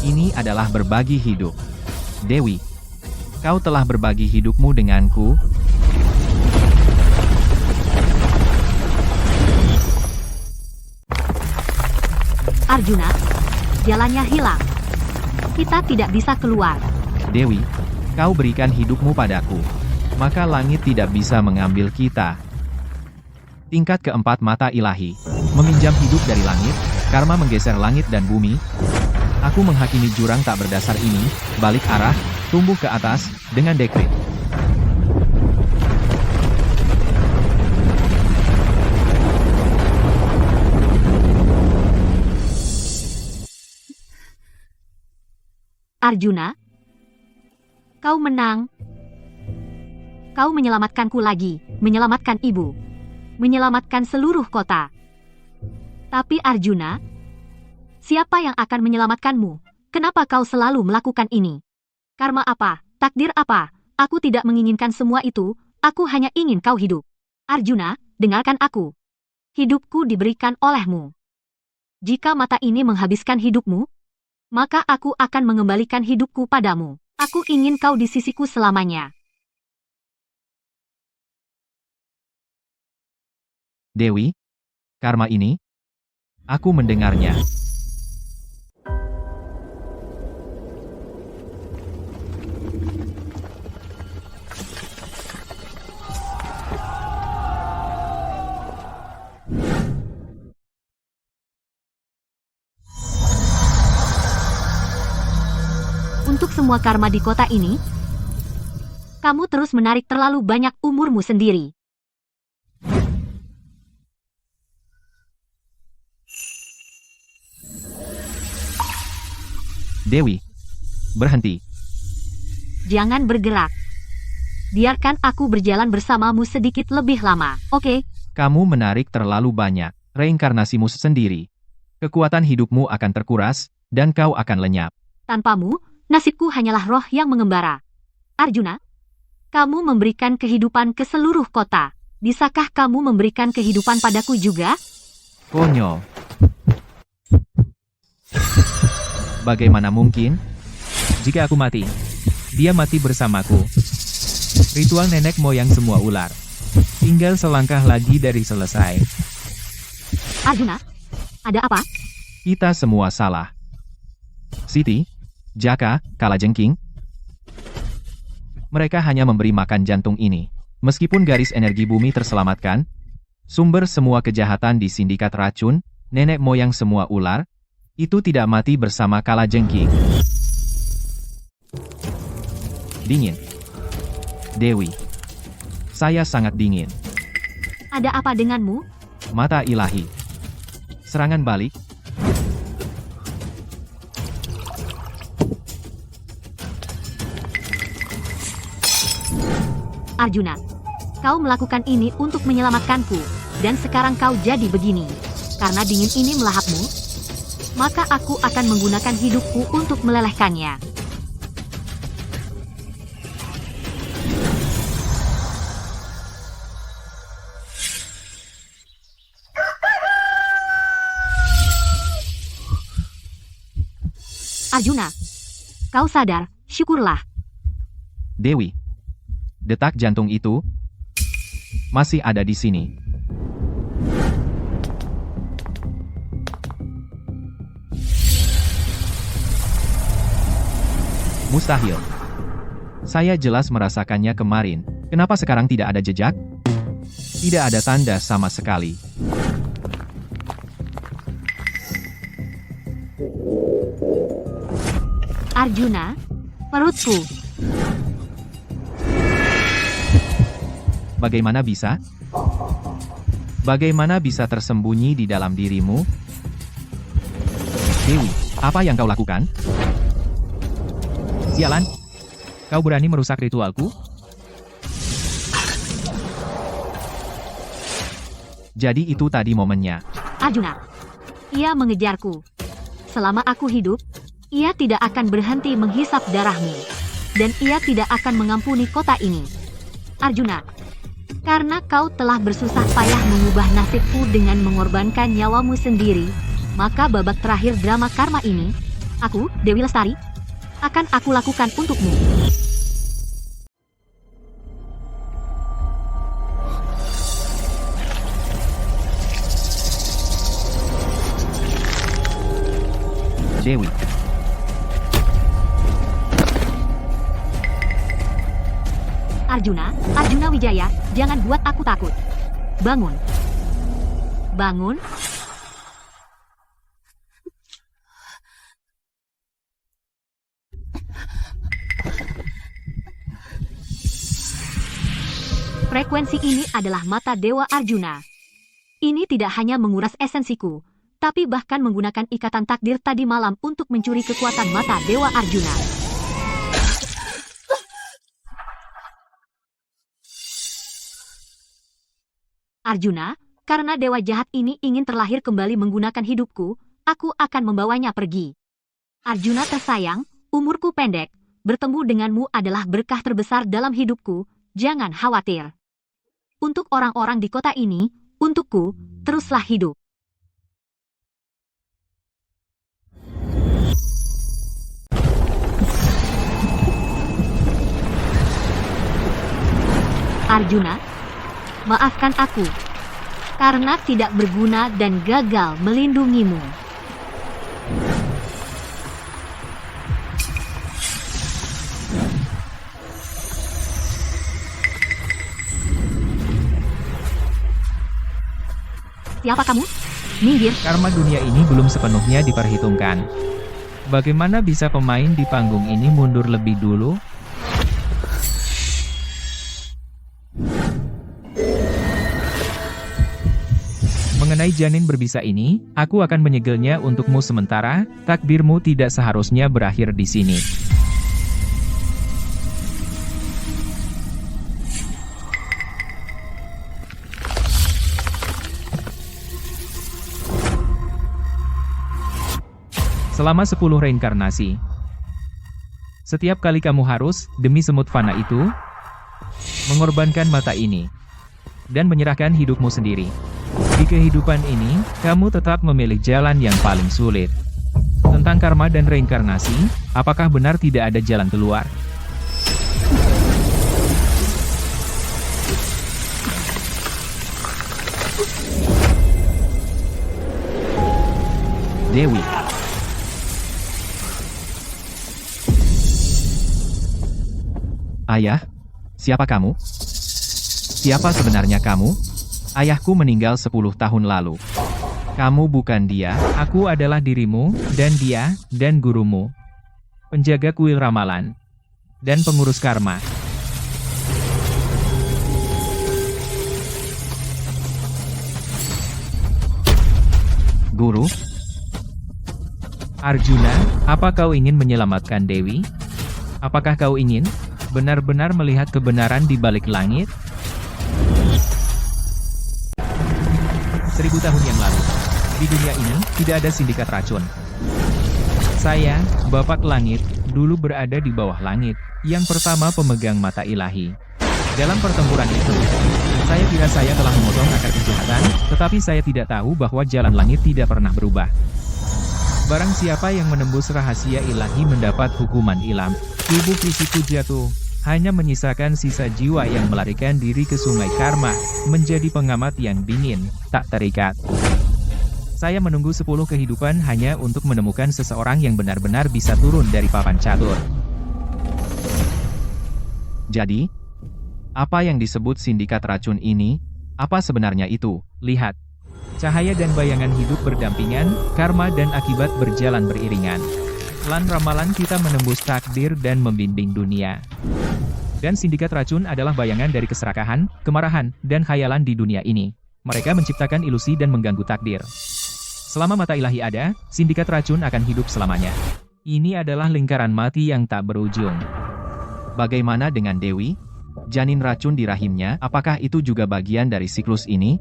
Ini adalah berbagi hidup. Dewi. Kau telah berbagi hidupmu denganku. Arjuna, jalannya hilang. Kita tidak bisa keluar. Dewi, kau berikan hidupmu padaku. Maka langit tidak bisa mengambil kita. Tingkat keempat mata ilahi. Meminjam hidup dari langit, karma menggeser langit dan bumi. Aku menghakimi jurang tak berdasar ini, balik arah, tumbuh ke atas, dengan dekret. Arjuna, kau menang. Kau menyelamatkanku lagi, menyelamatkan ibu, menyelamatkan seluruh kota. Tapi Arjuna, siapa yang akan menyelamatkanmu? Kenapa kau selalu melakukan ini? Karma apa? Takdir apa? Aku tidak menginginkan semua itu, aku hanya ingin kau hidup. Arjuna, dengarkan aku. Hidupku diberikan olehmu. Jika mata ini menghabiskan hidupmu, maka aku akan mengembalikan hidupku padamu. Aku ingin kau di sisiku selamanya. Dewi, karma ini, aku mendengarnya. semua karma di kota ini? Kamu terus menarik terlalu banyak umurmu sendiri. Dewi, berhenti. Jangan bergerak. Biarkan aku berjalan bersamamu sedikit lebih lama, oke? Kamu menarik terlalu banyak reinkarnasimu sendiri. Kekuatan hidupmu akan terkuras, dan kau akan lenyap. Tanpamu, nasibku hanyalah roh yang mengembara. Arjuna, kamu memberikan kehidupan ke seluruh kota. Bisakah kamu memberikan kehidupan padaku juga? Konyol. Bagaimana mungkin? Jika aku mati, dia mati bersamaku. Ritual nenek moyang semua ular. Tinggal selangkah lagi dari selesai. Arjuna, ada apa? Kita semua salah. Siti, Jaka, Kalajengking. Mereka hanya memberi makan jantung ini. Meskipun garis energi bumi terselamatkan, sumber semua kejahatan di sindikat racun, nenek moyang semua ular, itu tidak mati bersama Kalajengking. Dingin. Dewi. Saya sangat dingin. Ada apa denganmu? Mata ilahi. Serangan balik. Arjuna, kau melakukan ini untuk menyelamatkanku, dan sekarang kau jadi begini. Karena dingin ini melahapmu, maka aku akan menggunakan hidupku untuk melelehkannya. Arjuna, kau sadar, syukurlah. Dewi. Detak jantung itu masih ada di sini. Mustahil. Saya jelas merasakannya kemarin. Kenapa sekarang tidak ada jejak? Tidak ada tanda sama sekali. Arjuna, perutku. Bagaimana bisa? Bagaimana bisa tersembunyi di dalam dirimu? Dewi, apa yang kau lakukan? Sialan! Kau berani merusak ritualku? Jadi itu tadi momennya. Arjuna, ia mengejarku. Selama aku hidup, ia tidak akan berhenti menghisap darahmu. Dan ia tidak akan mengampuni kota ini. Arjuna, karena kau telah bersusah payah mengubah nasibku dengan mengorbankan nyawamu sendiri, maka babak terakhir drama karma ini, aku, Dewi Lestari, akan aku lakukan untukmu. Dewi. Arjuna, Arjuna Wijaya, jangan buat aku takut. Bangun. Bangun. Frekuensi ini adalah mata Dewa Arjuna. Ini tidak hanya menguras esensiku, tapi bahkan menggunakan ikatan takdir tadi malam untuk mencuri kekuatan mata Dewa Arjuna. Arjuna, karena dewa jahat ini ingin terlahir kembali menggunakan hidupku, aku akan membawanya pergi. Arjuna tersayang, umurku pendek, bertemu denganmu adalah berkah terbesar dalam hidupku, jangan khawatir. Untuk orang-orang di kota ini, untukku, teruslah hidup. Arjuna, maafkan aku, karena tidak berguna dan gagal melindungimu. Siapa kamu? Minggir. Karma dunia ini belum sepenuhnya diperhitungkan. Bagaimana bisa pemain di panggung ini mundur lebih dulu? Mengenai janin berbisa ini, aku akan menyegelnya untukmu sementara, takdirmu tidak seharusnya berakhir di sini. Selama 10 reinkarnasi. Setiap kali kamu harus, demi semut fana itu, mengorbankan mata ini, dan menyerahkan hidupmu sendiri. Di kehidupan ini, kamu tetap memilih jalan yang paling sulit. Tentang karma dan reinkarnasi, apakah benar tidak ada jalan keluar? Dewi. Ayah, siapa kamu? Siapa sebenarnya kamu? Ayahku meninggal 10 tahun lalu. Kamu bukan dia, aku adalah dirimu, dan dia, dan gurumu. Penjaga kuil ramalan. Dan pengurus karma. Guru? Arjuna, apa kau ingin menyelamatkan Dewi? Apakah kau ingin benar-benar melihat kebenaran di balik langit? 1000 tahun yang lalu, di dunia ini, tidak ada sindikat racun. Saya, Bapak Langit, dulu berada di bawah langit, yang pertama pemegang mata ilahi. Dalam pertempuran itu, saya kira saya telah memotong akar kejahatan, tetapi saya tidak tahu bahwa jalan langit tidak pernah berubah. Barang siapa yang menembus rahasia ilahi mendapat hukuman ilam. Tubuh fisikku jatuh, hanya menyisakan sisa jiwa yang melarikan diri ke sungai karma, menjadi pengamat yang dingin, tak terikat. Saya menunggu 10 kehidupan hanya untuk menemukan seseorang yang benar-benar bisa turun dari papan catur. Jadi, apa yang disebut sindikat racun ini? Apa sebenarnya itu? Lihat. Cahaya dan bayangan hidup berdampingan, karma dan akibat berjalan beriringan. Lan ramalan kita menembus takdir dan membimbing dunia. Dan sindikat racun adalah bayangan dari keserakahan, kemarahan, dan khayalan di dunia ini. Mereka menciptakan ilusi dan mengganggu takdir. Selama mata ilahi ada, sindikat racun akan hidup selamanya. Ini adalah lingkaran mati yang tak berujung. Bagaimana dengan Dewi? Janin racun di rahimnya, apakah itu juga bagian dari siklus ini?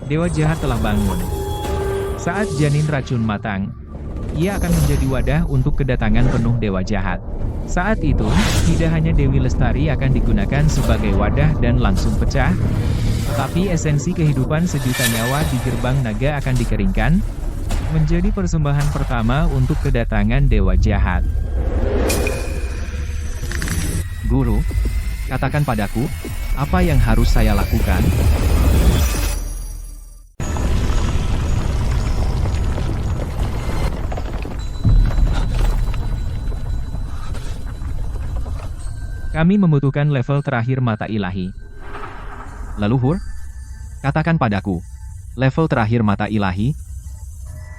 Dewa jahat telah bangun. Saat janin racun matang, ia akan menjadi wadah untuk kedatangan penuh dewa jahat. Saat itu, tidak hanya Dewi Lestari akan digunakan sebagai wadah dan langsung pecah, tetapi esensi kehidupan sejuta nyawa di gerbang naga akan dikeringkan, menjadi persembahan pertama untuk kedatangan dewa jahat. Guru, katakan padaku, apa yang harus saya lakukan? Kami membutuhkan level terakhir mata ilahi. Leluhur, katakan padaku, level terakhir mata ilahi?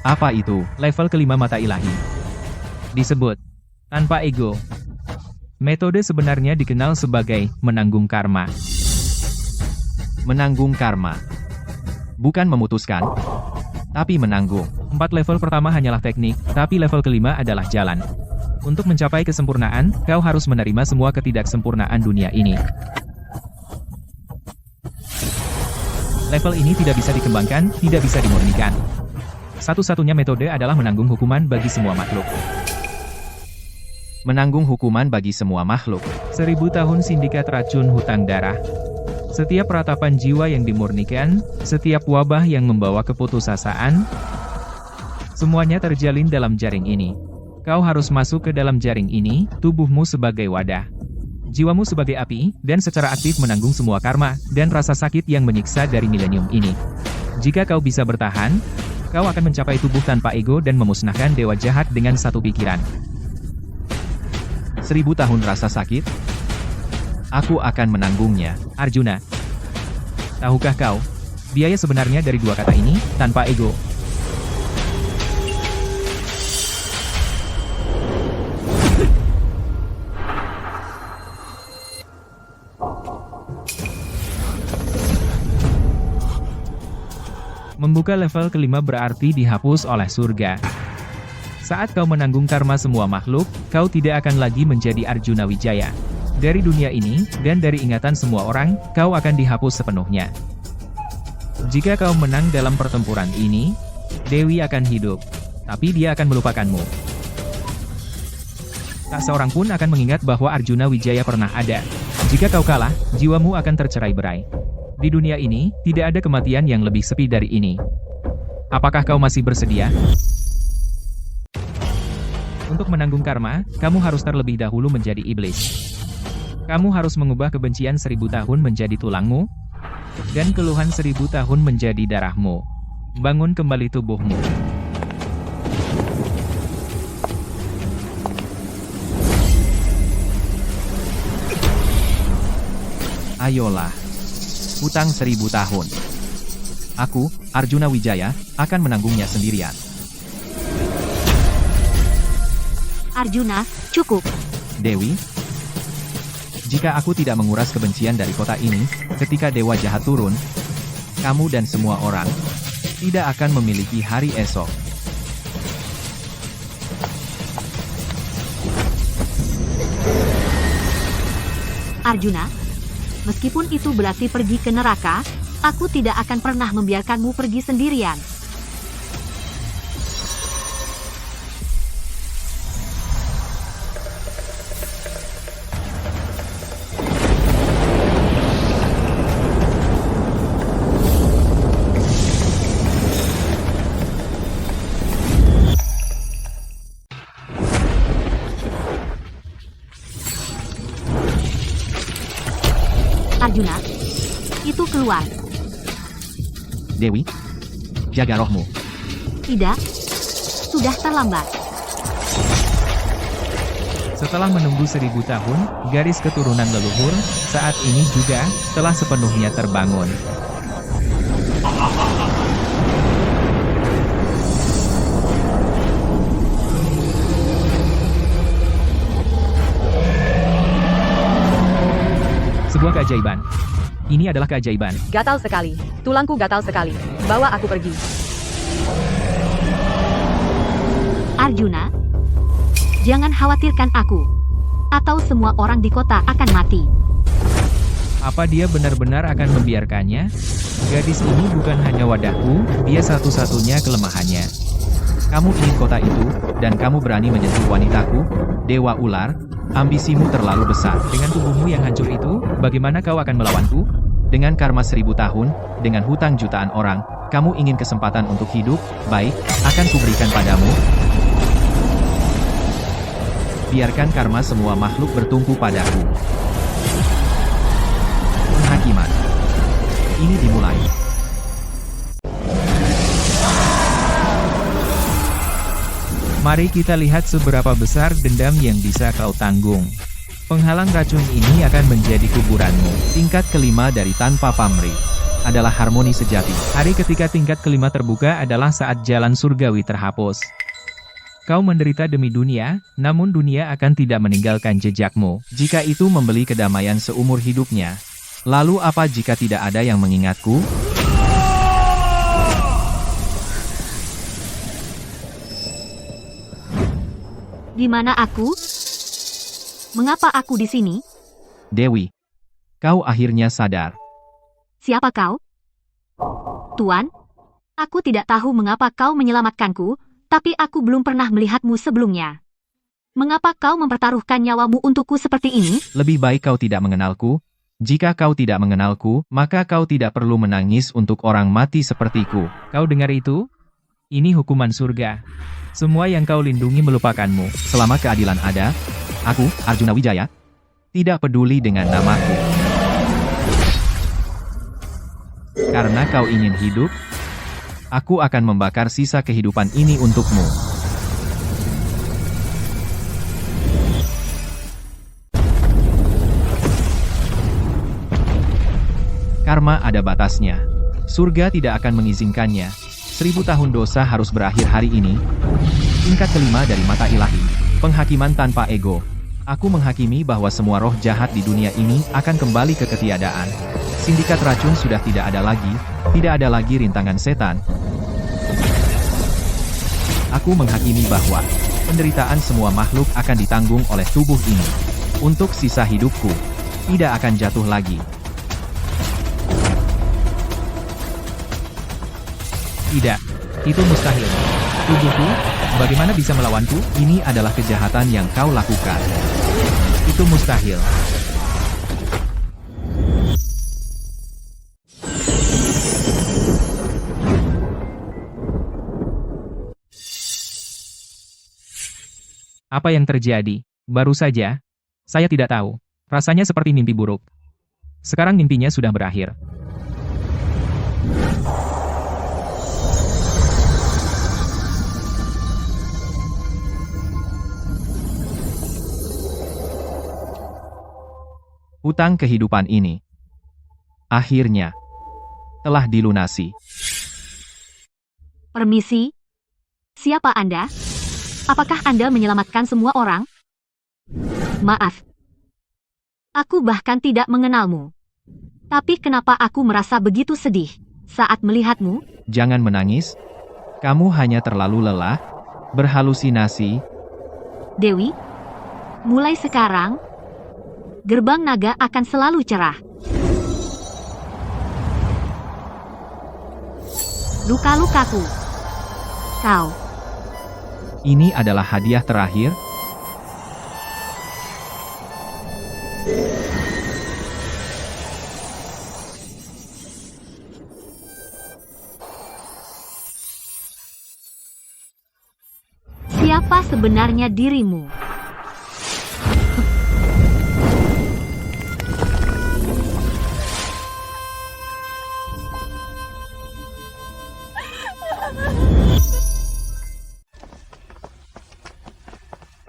Apa itu? Level kelima mata ilahi. Disebut, tanpa ego. Metode sebenarnya dikenal sebagai, menanggung karma. Menanggung karma. Bukan memutuskan, tapi menanggung. 4 level pertama hanyalah teknik, tapi level kelima adalah jalan. Untuk mencapai kesempurnaan, kau harus menerima semua ketidaksempurnaan dunia ini. Level ini tidak bisa dikembangkan, tidak bisa dimurnikan. Satu-satunya metode adalah menanggung hukuman bagi semua makhluk. Menanggung hukuman bagi semua makhluk. 1000 tahun sindikat racun hutang darah. Setiap ratapan jiwa yang dimurnikan, setiap wabah yang membawa keputusasaan, semuanya terjalin dalam jaring ini. Kau harus masuk ke dalam jaring ini, tubuhmu sebagai wadah, jiwamu sebagai api, dan secara aktif menanggung semua karma, dan rasa sakit yang menyiksa dari milenium ini. Jika kau bisa bertahan, kau akan mencapai tubuh tanpa ego dan memusnahkan dewa jahat dengan satu pikiran. 1000 tahun rasa sakit? Aku akan menanggungnya. Arjuna, tahukah kau, biaya sebenarnya dari dua kata ini, tanpa ego? Membuka level kelima berarti dihapus oleh surga. Saat kau menanggung karma semua makhluk, kau tidak akan lagi menjadi Arjuna Wijaya. Dari dunia ini, dan dari ingatan semua orang, kau akan dihapus sepenuhnya. Jika kau menang dalam pertempuran ini, Dewi akan hidup. Tapi dia akan melupakanmu. Tak seorang pun akan mengingat bahwa Arjuna Wijaya pernah ada. Jika kau kalah, jiwamu akan tercerai-berai. Di dunia ini, tidak ada kematian yang lebih sepi dari ini. Apakah kau masih bersedia? Untuk menanggung karma, kamu harus terlebih dahulu menjadi iblis. Kamu harus mengubah kebencian 1000 tahun menjadi tulangmu, dan keluhan 1000 tahun menjadi darahmu. Bangun kembali tubuhmu. Ayolah. Hutang 1000 tahun. Aku, Arjuna Wijaya, akan menanggungnya sendirian. Arjuna, cukup. Dewi, jika aku tidak menguras kebencian dari kota ini, ketika Dewa Jahat turun, kamu dan semua orang tidak akan memiliki hari esok. Arjuna, meskipun itu berarti pergi ke neraka, aku tidak akan pernah membiarkanmu pergi sendirian. Arjuna, itu keluar. Dewi, jaga rohmu. Tidak, sudah terlambat. Setelah menunggu 1000 tahun, garis keturunan leluhur, saat ini juga, telah sepenuhnya terbangun. Sebuah keajaiban. Ini adalah keajaiban. Gatal sekali. Tulangku gatal sekali. Bawa aku pergi. Arjuna, jangan khawatirkan aku. Atau semua orang di kota akan mati. Apa dia benar-benar akan membiarkannya? Gadis ini bukan hanya wadahku, dia satu-satunya kelemahannya. Kamu ingin kota itu, dan kamu berani menyentuh wanitaku, Dewa Ular. Ambisimu terlalu besar. Dengan tubuhmu yang hancur itu, bagaimana kau akan melawanku? Dengan karma 1000 tahun, dengan hutang jutaan orang, kamu ingin kesempatan untuk hidup? Baik, akan kuberikan padamu. Biarkan karma semua makhluk bertumpu padaku. Penghakiman. Ini dimulai. Mari kita lihat seberapa besar dendam yang bisa kau tanggung. Penghalang racun ini akan menjadi kuburanmu. Tingkat kelima dari tanpa pamrih adalah harmoni sejati. Hari ketika tingkat kelima terbuka adalah saat jalan surgawi terhapus. Kau menderita demi dunia, namun dunia akan tidak meninggalkan jejakmu. Jika itu membeli kedamaian seumur hidupnya, lalu apa jika tidak ada yang mengingatku? Di mana aku? Mengapa aku di sini? Dewi, kau akhirnya sadar. Siapa kau? Tuan, aku tidak tahu mengapa kau menyelamatkanku, tapi aku belum pernah melihatmu sebelumnya. Mengapa kau mempertaruhkan nyawamu untukku seperti ini? Lebih baik kau tidak mengenalku. Jika kau tidak mengenalku, maka kau tidak perlu menangis untuk orang mati sepertiku. Kau dengar itu? Ini hukuman surga. Semua yang kau lindungi melupakanmu. Selama keadilan ada, aku, Arjuna Wijaya, tidak peduli dengan namaku. Karena kau ingin hidup, aku akan membakar sisa kehidupan ini untukmu. Karma ada batasnya. Surga tidak akan mengizinkannya. 1000 tahun dosa harus berakhir hari ini. Tingkat kelima dari mata ilahi. Penghakiman tanpa ego. Aku menghakimi bahwa semua roh jahat di dunia ini akan kembali ke ketiadaan. Sindikat racun sudah tidak ada lagi rintangan setan, Aku menghakimi bahwa penderitaan semua makhluk akan ditanggung oleh tubuh ini. Untuk sisa hidupku, tidak akan jatuh lagi. Tidak, itu mustahil. Tubuhku, bagaimana bisa melawanku? Ini adalah kejahatan yang kau lakukan. Itu mustahil. Apa yang terjadi? Baru saja, saya tidak tahu. Rasanya seperti mimpi buruk. Sekarang mimpinya sudah berakhir. Hutang kehidupan ini akhirnya telah dilunasi. Permisi. Siapa Anda? Apakah Anda menyelamatkan semua orang? Maaf. Aku bahkan tidak mengenalmu. Tapi kenapa aku merasa begitu sedih saat melihatmu? Jangan menangis. Kamu hanya terlalu lelah, berhalusinasi. Dewi, mulai sekarang, gerbang naga akan selalu cerah. Luka-lukaku. Kau. Ini adalah hadiah terakhir. Siapa sebenarnya dirimu?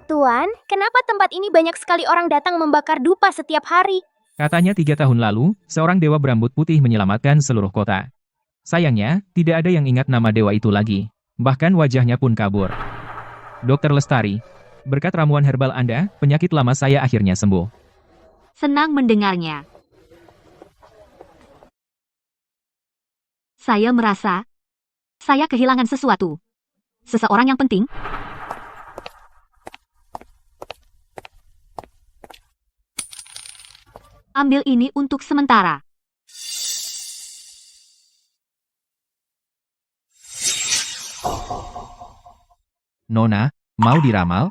Tuan, kenapa tempat ini banyak sekali orang datang membakar dupa setiap hari? Katanya 3 tahun lalu, seorang dewa berambut putih menyelamatkan seluruh kota. Sayangnya, tidak ada yang ingat nama dewa itu lagi. Bahkan wajahnya pun kabur. Dokter Lestari, berkat ramuan herbal Anda, penyakit lama saya akhirnya sembuh. Senang mendengarnya. Saya merasa saya kehilangan sesuatu. Seseorang yang penting. Ambil ini untuk sementara. Nona, mau diramal?